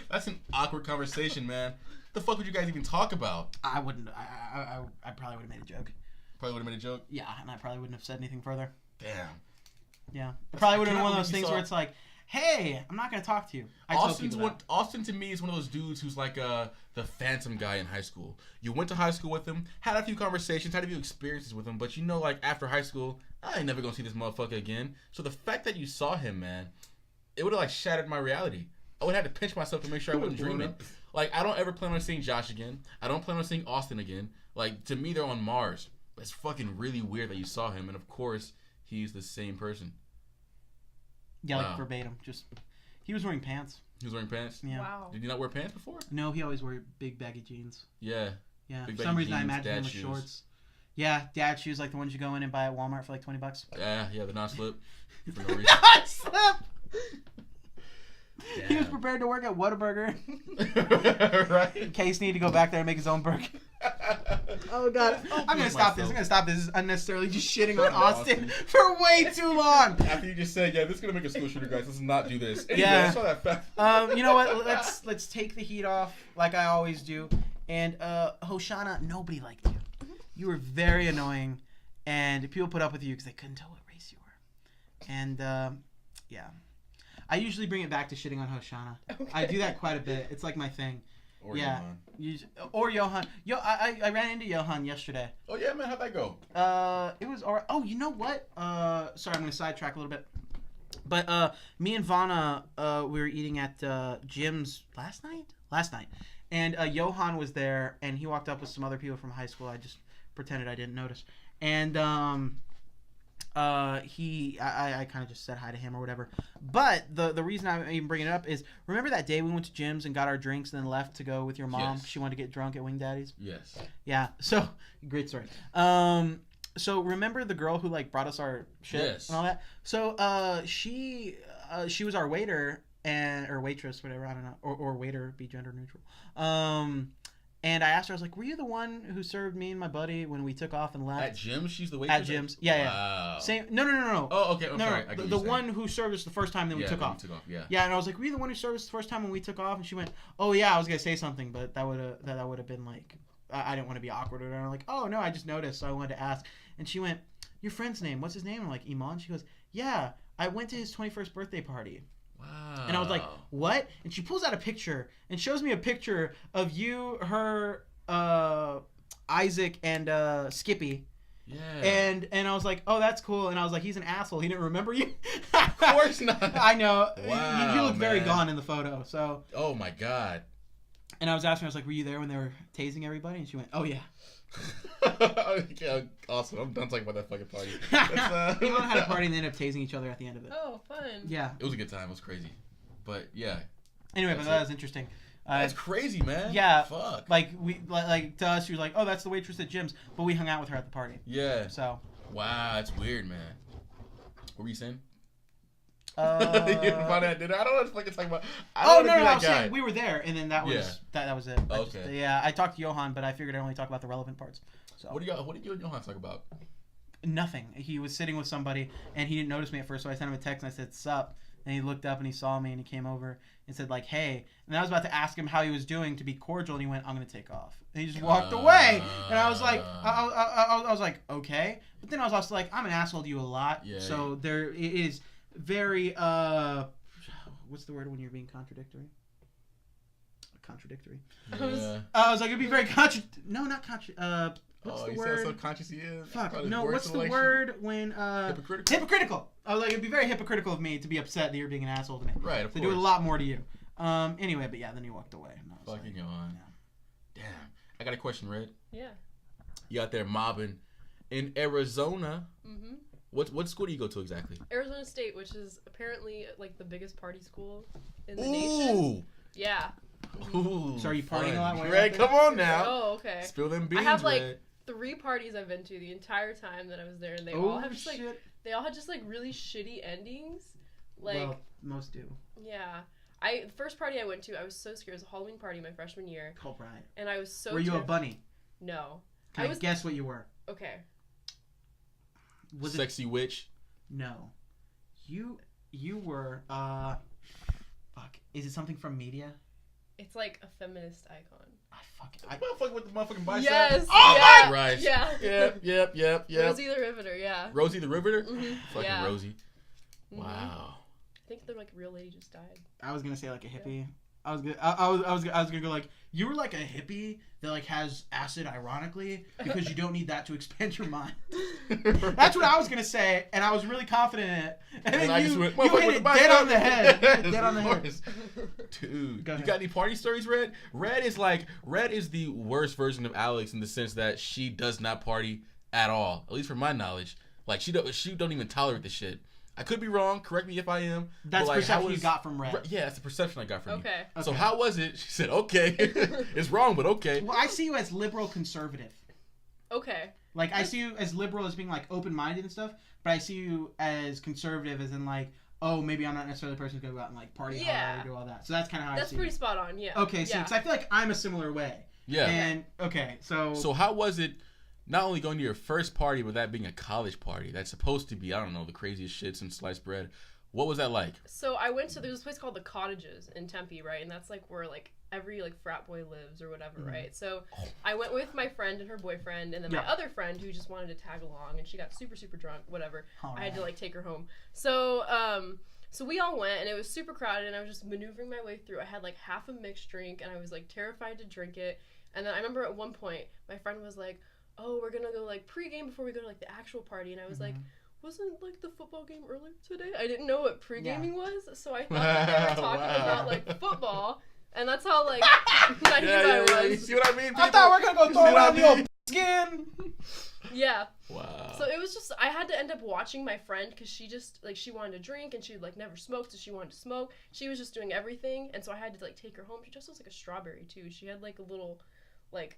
That's an awkward conversation, man. What the fuck would you guys even talk about? I wouldn't. I probably would have made a joke. Probably would have made a joke? Yeah, and I probably wouldn't have said anything further. Damn. Yeah. It probably would have been one of those things where it's like, hey, I'm not going to talk to you. Austin to me is one of those dudes who's like the phantom guy in high school. You went to high school with him, had a few conversations, had a few experiences with him, but like after high school, I ain't never going to see this motherfucker again. So the fact that you saw him, man, it would have like shattered my reality. I would have had to pinch myself to make sure I wasn't dreaming. Like, I don't ever plan on seeing Josh again. I don't plan on seeing Austin again. Like, to me, they're on Mars. But it's fucking really weird that you saw him, and of course, he's the same person. Yeah, like verbatim. Just, he was wearing pants. He was wearing pants? Yeah. Wow. Did he not wear pants before? No, he always wore big baggy jeans. Yeah. Yeah. For some reason, I imagine him with shorts. Yeah, dad shoes like the ones you go in and buy at Walmart for like $20. Yeah, the non-slip. For no reason. Non-slip! He was prepared to work at Whataburger. Right. In case he needed to go back there and make his own burger. Oh, God. I'm going to stop this. This is unnecessarily just shitting on Austin for way too long. After you just said, yeah, this is going to make a school shooter, guys. Let's not do this. Anyway, yeah. I saw that fact. You know what? Let's take the heat off like I always do. And Hoshana, nobody liked you. You were very annoying. And people put up with you because they couldn't tell what race you were. And, yeah. I usually bring it back to shitting on Hoshana. Okay. I do that quite a bit. It's like my thing. Or Johan. Or Johan. I ran into Johan yesterday. Oh, yeah, man. How'd that go? It was alright. Oh, you know what? Sorry, I'm going to sidetrack a little bit. But me and Vanna, we were eating at Jim's last night. And Johan was there, and he walked up with some other people from high school. I just pretended I didn't notice. And I kind of just said hi to him or whatever. But the reason I'm even bringing it up is, remember that day we went to Jim's and got our drinks and then left to go with your mom? Yes. She wanted to get drunk at Wing Daddy's? Yes. Yeah. So, great story. So remember the girl who like brought us our shit and all that? So she was our waiter or waitress, whatever, I don't know. Or waiter, be gender neutral. And I asked her, I was like, were you the one who served me and my buddy when we took off and left? At Jim's? She's the waitress? At Jim's. Yeah. Wow. Same. No. Oh, okay. I'm sorry. The one who served us the first time, then we took off. Yeah. Yeah, and I was like, were you the one who served us the first time when we took off? And she went, oh, yeah, I was going to say something, but that would have been like, I didn't want to be awkward. And I'm like, oh, no, I just noticed, so I wanted to ask. And she went, your friend's name, what's his name? I'm like, Iman. She goes, yeah, I went to his 21st birthday party. Wow. And I was like, what? And she pulls out a picture and shows me a picture of you, her, Isaac, and Skippy. Yeah. And I was like, oh, that's cool. And I was like, he's an asshole. He didn't remember you. Of course not. I know. Wow, you look very man. gone in the photo. So. Oh my God. And I was asking her, I was like, were you there when they were tasing everybody? And she went, oh yeah. Yeah, awesome. I'm done talking about that fucking party. People had a party and they ended up tasing each other at the end of it. Oh, fun. Yeah. It was a good time. It was crazy. But yeah. Anyway, but that was interesting. That's crazy, man. Yeah. Fuck. Like to us, she was like, oh, that's the waitress at Jim's, but we hung out with her at the party. Yeah. So. Wow, that's weird, man. What were you saying? You Uh, find out dinner? I don't know what the fuck you're talking about. Oh no, I was saying we were there, and then that was Yeah. that was it. Okay. I talked to Johan, but I figured I'd only talk about the relevant parts. So What did you and Johan talk about? nothing. He was sitting with somebody, and he didn't notice me at first, so I sent him a text and I said, "Sup?" And he looked up and he saw me and he came over and said like, "Hey." And I was about to ask him how he was doing to be cordial, and he went, "I'm gonna take off." And he just walked away. And I was like, I was like, okay. But then I was also like, I'm an asshole to you a lot. Yeah, so there it is very what's the word when you're being contradictory? Contradictory. Yeah. I was like, it'd be very what's the you word? sound so conscious he is. Fuck. Probably No, word what's the selection. word when Hypocritical? hypocritical. I was like, it'd be very hypocritical of me to be upset that you're being an asshole to me. Right, of They course. do a lot more to you. Anyway, but yeah, then he walked away. And I was Fucking like, Johan. yeah. Damn. I got a question, Red. Yeah. You out there mobbing in Arizona. Mm-hmm. What school do you go to exactly? Arizona State, which is apparently like the biggest party school in the nation. Yeah. Ooh. So are you partying a lot while you're Red, out there? come on now. Oh, okay. Spill them beans, I have like Red. 3 parties I've been to the entire time that I was there, and they all have just like shit. they all had just like really shitty endings. Like Well, most do. yeah. The first party I went to, I was so scared. It was a Halloween party my freshman year, Cult Riot. and I was so. Were you a bunny? No. Can I guess what you were? Okay. Was Sexy witch. No. You were fuck. Is it something from media? It's like a feminist icon. Motherfucker with the motherfucking bicep. Yes. Oh yeah, my Christ. Yeah. Yep. Rosie the Riveter. Yeah. Rosie the Riveter. Mhm. Fucking Yeah. Rosie. Mhm. Wow. I think the like real lady just died. I was gonna say like a hippie. I was gonna go like, you were like a hippie that like has acid ironically because you don't need that to expand your mind. That's what I was gonna say, and I was really confident in it. And then I you, just went, you "Motherfucker hit with it the dead bicep." on the head. Dead on the Of head. course. Dude, Go you ahead. got any party stories, Red? Red is the worst version of Alex in the sense that she does not party at all. At least from my knowledge. Like she don't even tolerate the shit. I could be wrong. Correct me if I am. That's but, like, perception you got from Red. Yeah, that's the perception I got from you. Okay. So how was it? She said, okay. It's wrong, but okay. Well, I see you as liberal conservative. Okay. Like I see you as liberal as being like open minded and stuff, but I see you as conservative as in like, oh, maybe I'm not necessarily the person who's gonna go out and like party hard or do all that. So that's kind of how I see That's pretty it. spot on. Yeah. Okay, so yeah. because I feel like I'm a similar way. Yeah. And okay, So how was it? Not only going to your first party, but that being a college party that's supposed to be, I don't know, the craziest shit since sliced bread. What was that like? So I went to, there's this place called the Cottages in Tempe, right? And that's like where like every like frat boy lives or whatever, right? So I went with my friend and her boyfriend, and then my other friend who just wanted to tag along, and she got super drunk, whatever. I had to like take her home. So so we all went, and it was super crowded, and I was just maneuvering my way through. I had like half a mixed drink, and I was like terrified to drink it. And then I remember at one point my friend was like, oh, we're gonna go like pregame before we go to like the actual party, and I was like, wasn't like the football game earlier today? I didn't know what pregaming was, so I thought that they were talking about like football, and that's how like naive I was. You see what I mean? I thought we were gonna go throw around the old skin. Yeah. Wow. So it was just, I had to end up watching my friend because she just like, she wanted to drink and she like never smoked, so she wanted to smoke. She was just doing everything, and so I had to like take her home. She just was like a strawberry too. She had like a little like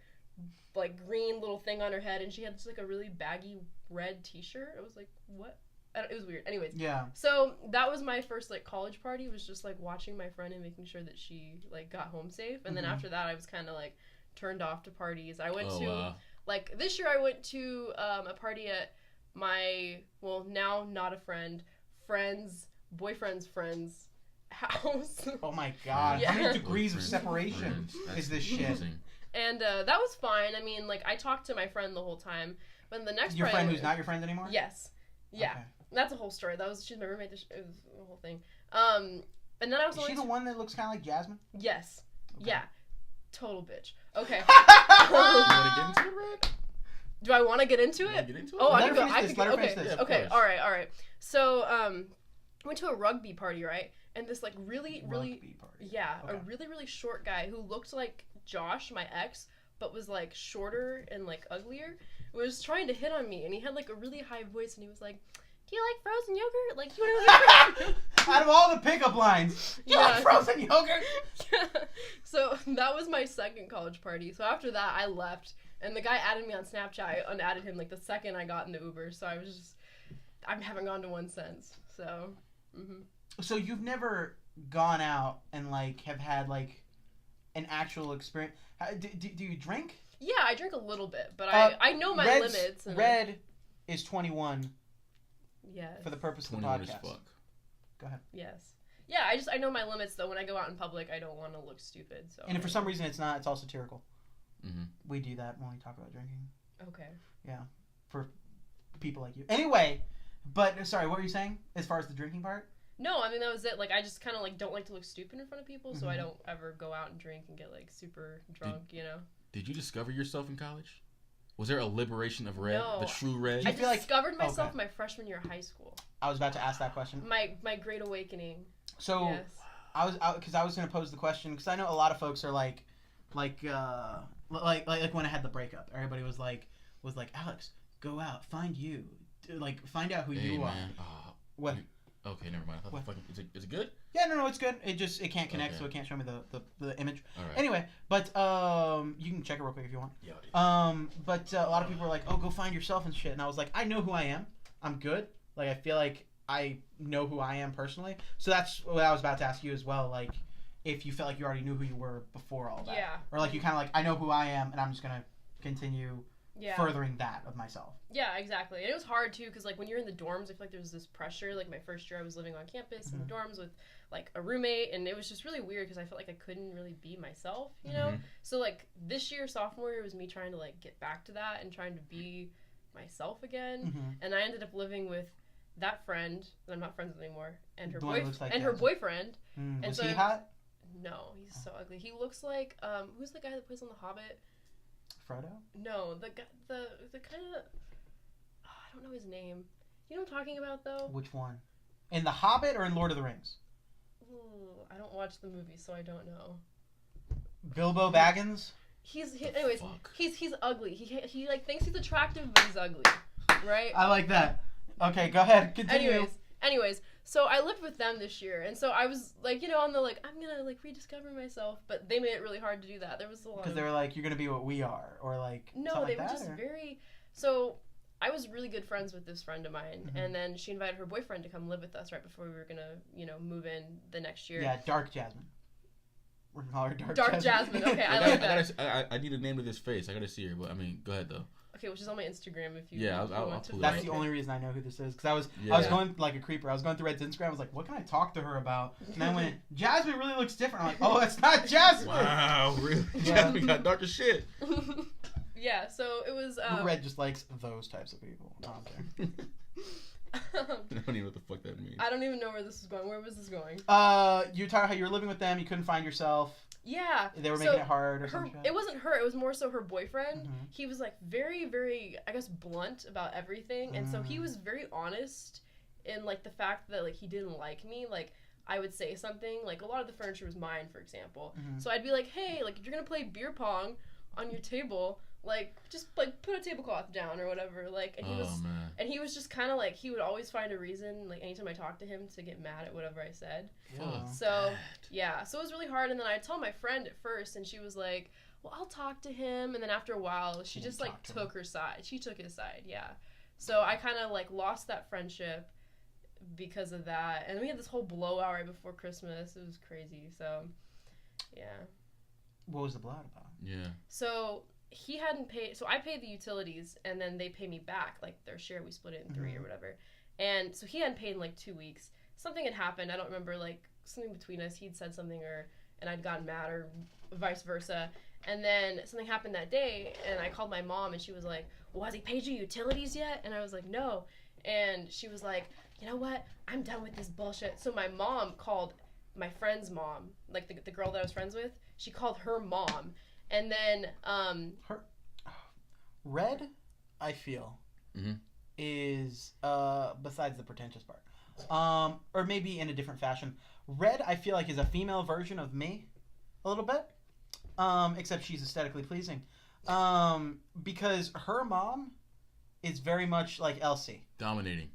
green little thing on her head, and she had just like a really baggy red t-shirt. It was like, what? It was weird. Anyways. Yeah. So that was my first like college party, was just like watching my friend and making sure that she like got home safe. And then after that I was kind of like turned off to parties. I went to like this year I went to a party at my, well, now not a friend's boyfriend's friend's house. Oh my god. Yeah. How many degrees of separation is this shit? And that was fine. I mean, like, I talked to my friend the whole time, But the next Your party friend who's not your friend anymore? Yes. Yeah. Okay. That's a whole story. She's my roommate. It was the whole thing. And then I was Is she the one that looks kind of like Jasmine? Yes. Okay. Yeah. Total bitch. Okay. You want to get into it, Brad? Do I want to get into it? Get into it? Oh, Let I her can go. finish I this, can let her go. finish Okay. this. Of Okay. course. All right. So, I went to a rugby party, right? And this like really Rugby party. yeah, Okay. a really short guy who looked like Josh, my ex, but was like shorter and like uglier, was trying to hit on me, and he had like a really high voice, and he was like, "Do you like frozen yogurt? Like, you want to like Out of all the pickup lines, you Yeah. like frozen yogurt? Yeah. So that was my second college party. So after that, I left, and the guy added me on Snapchat. I unadded him like the second I got in the Uber. So I haven't gone to one since. So. Mm-hmm. So you've never gone out and like have had like an actual experience? Do you drink? Yeah, I drink a little bit, but I know my Red's- limits. And Red is 21 yes. for the purpose of the 21 as podcast. fuck. Go ahead. Yes. Yeah, I know my limits though. When I go out in public, I don't want to look stupid. So. And if for some reason it's not, it's all satirical. Mm-hmm. We do that when we talk about drinking. Okay. Yeah, for people like you. Anyway, but sorry, what were you saying as far as the drinking part? No, I mean that was it. Like I just kind of like don't like to look stupid in front of people, so I Mhm. don't ever go out and drink and get like super drunk. You know. Did you discover yourself in college? Was there a liberation of Red? No. The true Red? I feel like- discovered myself okay. my freshman year of high school. I was about to ask that question. My great awakening. So Yes. I was going to pose the question because I know a lot of folks are like when I had the breakup, everybody was like Alex, go out, find you, like find out who Hey, you man. are. What? Okay, never mind. I thought What? fucking, is it good? Yeah, no, it's good. It can't connect, Okay. so it can't show me the image. All right. Anyway, but you can check it real quick if you want. Yeah, I did. But a lot of people were like, oh, go find yourself and shit, and I was like, I know who I am. I'm good. Like I feel like I know who I am personally. So that's what I was about to ask you as well. Like, if you felt like you already knew who you were before all that, Yeah. or like you kind of like, I know who I am, and I'm just gonna continue Yeah. furthering that of myself. Yeah, exactly. And it was hard too, because like when you're in the dorms, I feel like there's this pressure. Like my first year, I was living on campus in the dorms with like a roommate, and it was just really weird because I felt like I couldn't really be myself, you know. So like this year, sophomore year, was me trying to like get back to that and trying to be myself again. Mm-hmm. And I ended up living with that friend that I'm not friends with anymore, and her The one that looks like and her Jasmine. boyfriend. And Was so he hot? No, he's so ugly. He looks like who's the guy that plays on The Hobbit? Frodo? No, the kind of I don't know his name. You know what I'm talking about though? Which one? In The Hobbit or in Lord of the Rings? Ooh, I don't watch the movie, so I don't know. Bilbo Baggins? Anyways, Fuck. he's ugly. He like thinks he's attractive, but he's ugly, right? I like that. Okay, go ahead. Continue. Anyways, so I lived with them this year, and so I was like, on the like, I'm gonna like rediscover myself, but they made it really hard to do that. There was a lot. Because they were like, you're gonna be what we are, or like. No, something they like were that, just or? very. So I was really good friends with this friend of mine, Mhm. and then she invited her boyfriend to come live with us right before we were gonna, move in the next year. Yeah, Dark Jasmine. We're gonna call her Dark Dark Jasmine. Okay, I like that. I need a name to this face. I gotta see her, but I mean, go ahead though. Okay, which is on my Instagram if you. Yeah, if you I'll want to pull it That's find the it. only reason I know who this is. Because I was Yeah. going like a creeper. I was going through Red's Instagram. I was like, what can I talk to her about? And I went, Jasmine really looks different. I'm like, oh, it's not Jasmine. Wow, really? Yeah. Jasmine got dark as shit. Yeah, so it was. Red just likes those types of people. No, I'm kidding. I don't even know what the fuck that means. I don't even know where this is going. Where was this going? You're talking how you were living with them. You couldn't find yourself. Yeah. They were making it hard or Her, something. it wasn't her. It was more so her boyfriend. Mhm. He was like very, very, I guess, blunt about everything, and so he was very honest in like the fact that like he didn't like me. Like I would say something like a lot of the furniture was mine, for example. Mhm. So I'd be like, hey, like if you're gonna play beer pong on your table, like just like put a tablecloth down or whatever. Like and he was. man. And he was just kind of like, he would always find a reason, like, anytime I talked to him to get mad at whatever I said. Yeah. So, yeah. So it was really hard. And then I'd tell my friend at first, and she was like, well, I'll talk to him. And then after a while, she just, like, took her side. She took his side, yeah. So I kind of, like, lost that friendship because of that. And we had this whole blowout right before Christmas. It was crazy. So, yeah. What was the blowout about? Yeah. So he hadn't paid, so I paid the utilities, and then they pay me back, like their share, we split it in 3 or whatever. And so he hadn't paid in like 2 weeks. Something had happened, I don't remember, like something between us, he'd said something and I'd gotten mad or vice versa. And then something happened that day, and I called my mom, and she was like, well, has he paid you utilities yet? And I was like, no. And she was like, you know what? I'm done with this bullshit. So my mom called my friend's mom, like the girl that I was friends with. She called her mom. And then Red, I feel, is besides the pretentious part, or maybe in a different fashion. Red, I feel like, is a female version of me, a little bit, except she's aesthetically pleasing, because her mom is very much like Elsie, Dominating.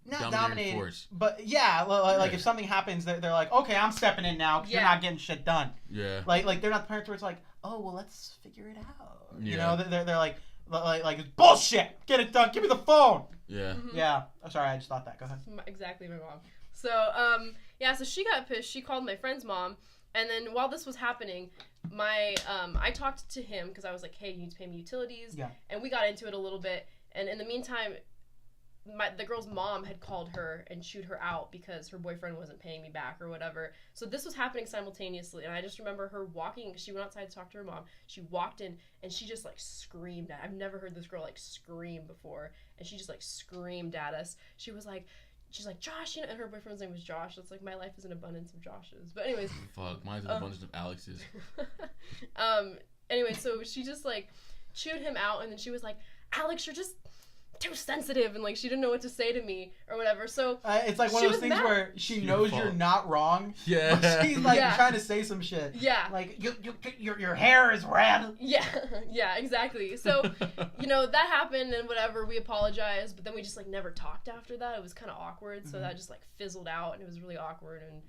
Not dominating, force. but yeah, like if something happens, they're like, okay, I'm stepping in now because you're not getting shit done. Yeah. Like they're not the parents where it's like, oh well, let's figure it out. Yeah. You know, they're like it's bullshit. Get it done. Give me the phone. Yeah. Yeah. Oh, sorry, I just thought that. Go ahead. Exactly, my mom. So so she got pissed. She called my friend's mom, and then while this was happening, I talked to him because I was like, hey, you need to pay me utilities. Yeah. And we got into it a little bit, and in the meantime, the girl's mom had called her and chewed her out because her boyfriend wasn't paying me back or whatever. So this was happening simultaneously, and I just remember her walking. She went outside to talk to her mom. She walked in, and she just like screamed. I've never heard this girl like scream before, and she just like screamed at us. She's like, Josh, and her boyfriend's name was Josh. It's like my life is an abundance of Joshes. But anyways, fuck, mine's an abundance of Alexes. Anyway, so she just like chewed him out, and then she was like, Alex, you're just too sensitive, and like she didn't know what to say to me or whatever. So it's like one of those things where she knows you're not wrong. Yeah. But she's like trying to say some shit. Yeah. Like your hair is red. Yeah. Yeah. Exactly. So that happened and whatever. We apologized, but then we just like never talked after that. It was kind of awkward. So that just like fizzled out, and it was really awkward, and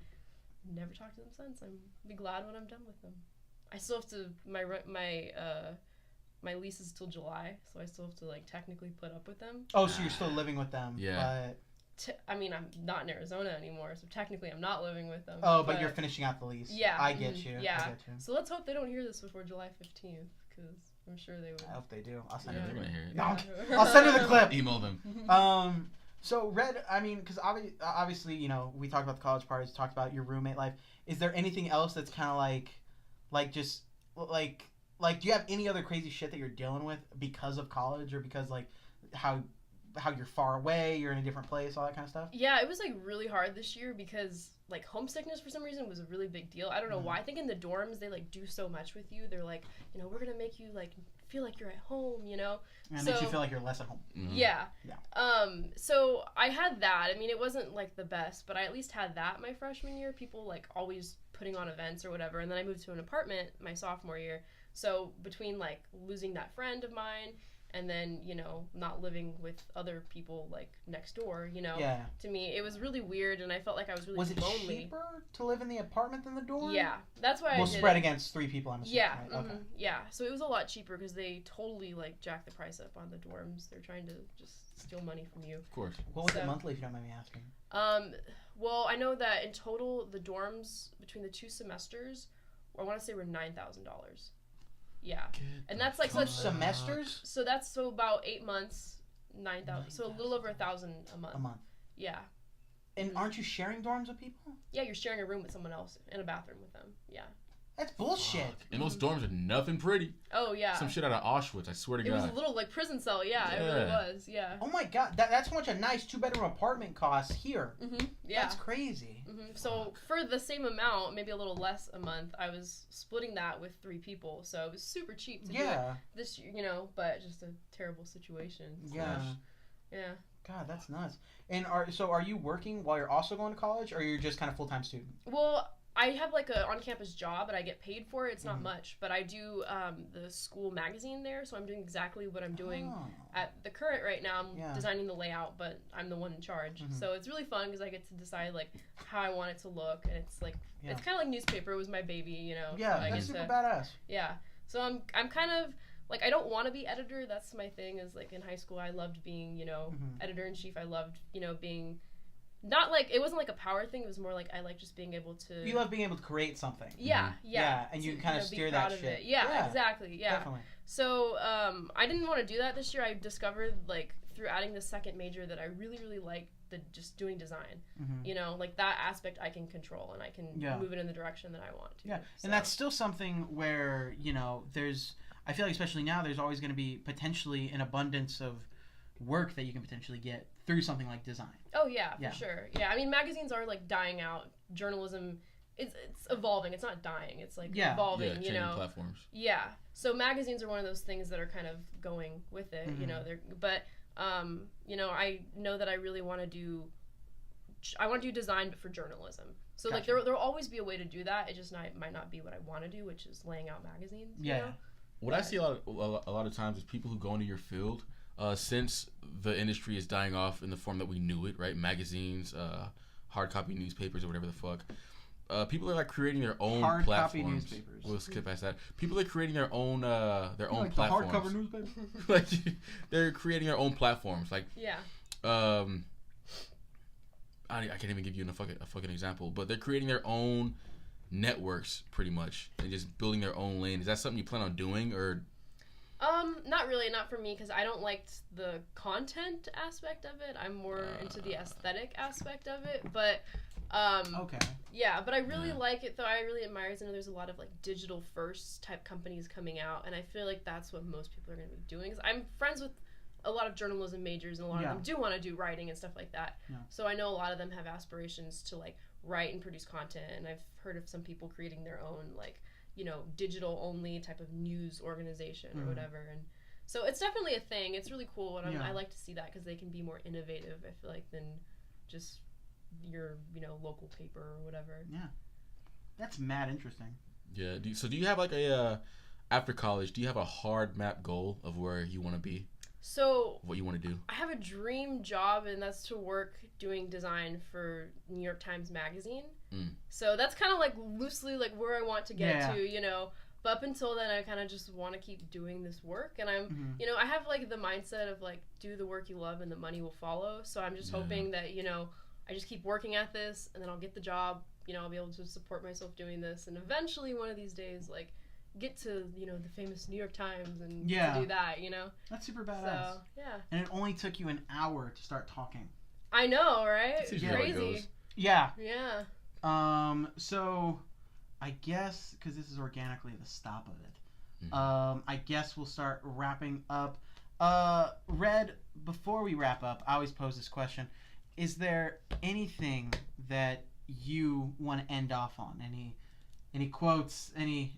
never talked to them since. I'm be glad when I'm done with them. I still have to my lease is till July, so I still have to like technically put up with them. Oh, so you're still living with them? Yeah. But I mean, I'm not in Arizona anymore, so technically I'm not living with them. Oh, but you're finishing out the lease. Yeah. I get you. Yeah. I get you. So let's hope they don't hear this before July 15th, because I'm sure they would. I hope they do. I'll send They're gonna hear it. No, I'll send her the clip. Email them. So Red, I mean, because obviously, we talked about the college parties, talked about your roommate life. Is there anything else that's kind of like just like, do you have any other crazy shit that you're dealing with because of college, or because like how you're far away, you're in a different place, all that kind of stuff? Yeah, it was like really hard this year because like homesickness for some reason was a really big deal. I don't know why. I think in the dorms they like do so much with you. They're like, we're gonna make you like feel like you're at home, And it makes you feel like you're less at home. Mm-hmm. Yeah. So I had that. I mean, it wasn't like the best, but I at least had that my freshman year. People like always putting on events or whatever, and then I moved to an apartment my sophomore year. So between like losing that friend of mine and then, not living with other people like next door, to me, it was really weird, and I felt like I was really lonely. Was it cheaper to live in the apartment than the dorm? Yeah, that's why I did spread against 3 people, I'm assuming. Yeah, right? Okay. Yeah. So it was a lot cheaper because they totally like jacked the price up on the dorms. They're trying to just steal money from you. Of course. What was it monthly, if you don't mind me asking? Well, I know that in total, the dorms between the 2 semesters, I want to say were $9,000. Yeah, and that's like such semesters. So that's about 8 months, 9,000. So a little over 1,000 a month. A month. Yeah. And aren't you sharing dorms with people? Yeah, you're sharing a room with someone else and a bathroom with them. Yeah. That's bullshit. And those dorms are nothing pretty. Oh yeah. Some shit out of Auschwitz. I swear to God. It was a little like prison cell. Yeah, it really was. Yeah. Oh my God, that's how much a nice 2-bedroom apartment costs here. Yeah. That's crazy. So for the same amount, maybe a little less a month, I was splitting that with 3 people. So it was super cheap to do it this year, but just a terrible situation. Yeah. Yeah. God, that's nuts. And are you working while you're also going to college, or you're just kind of full-time student? Well, I have like a on-campus job, and I get paid for it. It's not much, but I do the school magazine there, so I'm doing exactly what I'm doing at the current right now. I'm designing the layout, but I'm the one in charge. So it's really fun because I get to decide like how I want it to look, and it's like it's kind of like newspaper. It was my baby, Yeah, so that's super badass. Yeah, so I'm kind of like I don't want to be editor. That's my thing. Is like in high school I loved being editor in chief. I loved being. Not like, it wasn't like a power thing, it was more like I like just being able to... You love being able to create something. Yeah. And you kind of steer that shit. Yeah, exactly, yeah. Definitely. So, I didn't want to do that this year. I discovered, like, through adding the second major that I really, really liked just doing design. Like that aspect I can control, and I can move it in the direction that I want to. Yeah, so. And that's still something where, there's... I feel like especially now, there's always going to be potentially an abundance of work that you can potentially get through something like design. Oh yeah, for sure. Yeah, I mean, magazines are like dying out. Journalism, it's evolving. It's not dying. It's like evolving. Yeah, you know, platforms. Yeah. So magazines are one of those things that are kind of going with it. You know, you know, I know that I really want to do. I want to do design, but for journalism. So like there'll always be a way to do that. It just might not be what I want to do, which is laying out magazines. You know? What I see a lot of times is people who go into your field, since the industry is dying off in the form that we knew it, right? Magazines, hard copy newspapers, or whatever the fuck. People are like creating their own hard platforms. Copy newspapers. We'll skip past that. People are creating their own like platforms. The hardcover newspaper. Like they're creating their own platforms. Like I can't even give you a fucking example, but they're creating their own networks pretty much and just building their own lane. Is that something you plan on doing, or? Not really, not for me, because I don't like the content aspect of it. I'm more into the aesthetic aspect of it, but okay. Yeah, but I really like it, though. I really admire it. I know there's a lot of like digital first type companies coming out, and I feel like that's what most people are going to be doing. 'Cause I'm friends with a lot of journalism majors, and a lot of them do want to do writing and stuff like that. Yeah. So I know a lot of them have aspirations to like write and produce content, and I've heard of some people creating their own like, you know, digital only type of news organization or whatever. And so it's definitely a thing. It's really cool, and I like to see that because they can be more innovative, I feel like, than just your, you know, local paper or whatever. Yeah, that's mad interesting. Yeah. So do you have like a after college, do you have a hard map goal of where you want to be? So what you want to do? I have a dream job, and that's to work doing design for New York Times Magazine. So that's kind of like loosely like where I want to get to, you know. But up until then, I kind of just want to keep doing this work, and I'm, you know, I have like the mindset of like do the work you love, and the money will follow. So I'm just hoping that, you know, I just keep working at this, and then I'll get the job. You know, I'll be able to support myself doing this, and eventually one of these days, like, get to, you know, the famous New York Times and to do that, you know? That's super badass. So, yeah. And it only took you an hour to start talking. I know, right? It's crazy. Yeah. Yeah. So I guess, because this is organically the stop of it, I guess we'll start wrapping up. Red, before we wrap up, I always pose this question. Is there anything that you want to end off on? Any quotes, anything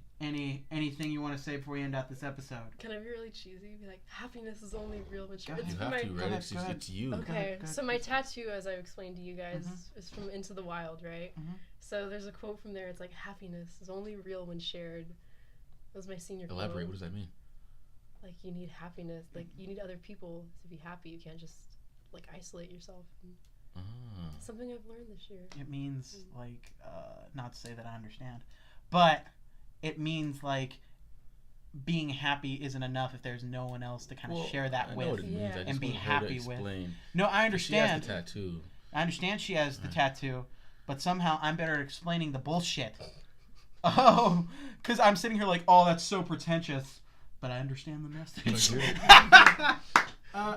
you want to say before we end out this episode? Can I be really cheesy? Be like, happiness is only real when you have to, right? It's you. Okay, so my tattoo, as I explained to you guys, is from Into the Wild, right? So there's a quote from there. It's like, happiness is only real when shared. That was my senior quote. Elaborate. What does that mean? Like, you need happiness. Like, you need other people to be happy. You can't just like isolate yourself. Something I've learned this year. It means like, not to say that I understand, but it means like being happy isn't enough if there's no one else to kind of share that with and be happy with. No, I understand. She has the tattoo. I understand she has the tattoo, but somehow I'm better at explaining the bullshit. Oh, because I'm sitting here like, oh, that's so pretentious, but I understand the message.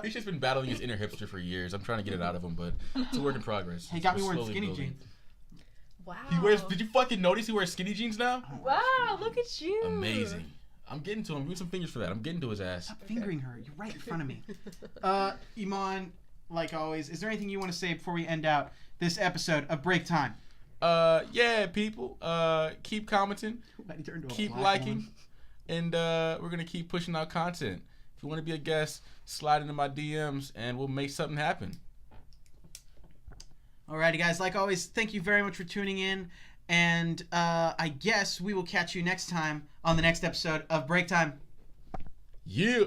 He's just been battling his inner hipster for years. I'm trying to get it out of him, but it's a work in progress. He got me wearing skinny jeans. Wow. Did you fucking notice he wears skinny jeans now? Wow, look at you. Amazing. I'm getting to him. Give me some fingers for that. I'm getting to his ass. Stop fingering her. You're right in front of me. Iman, like always, is there anything you want to say before we end out this epised of Break Time? Yeah, people. Keep commenting. Keep liking. And we're going to keep pushing out content. If you want to be a guest, slide into my DMs and we'll make something happen. Alrighty, guys. Like always, thank you very much for tuning in. And I guess we will catch you next time on the next episode of Break Time. Yeah.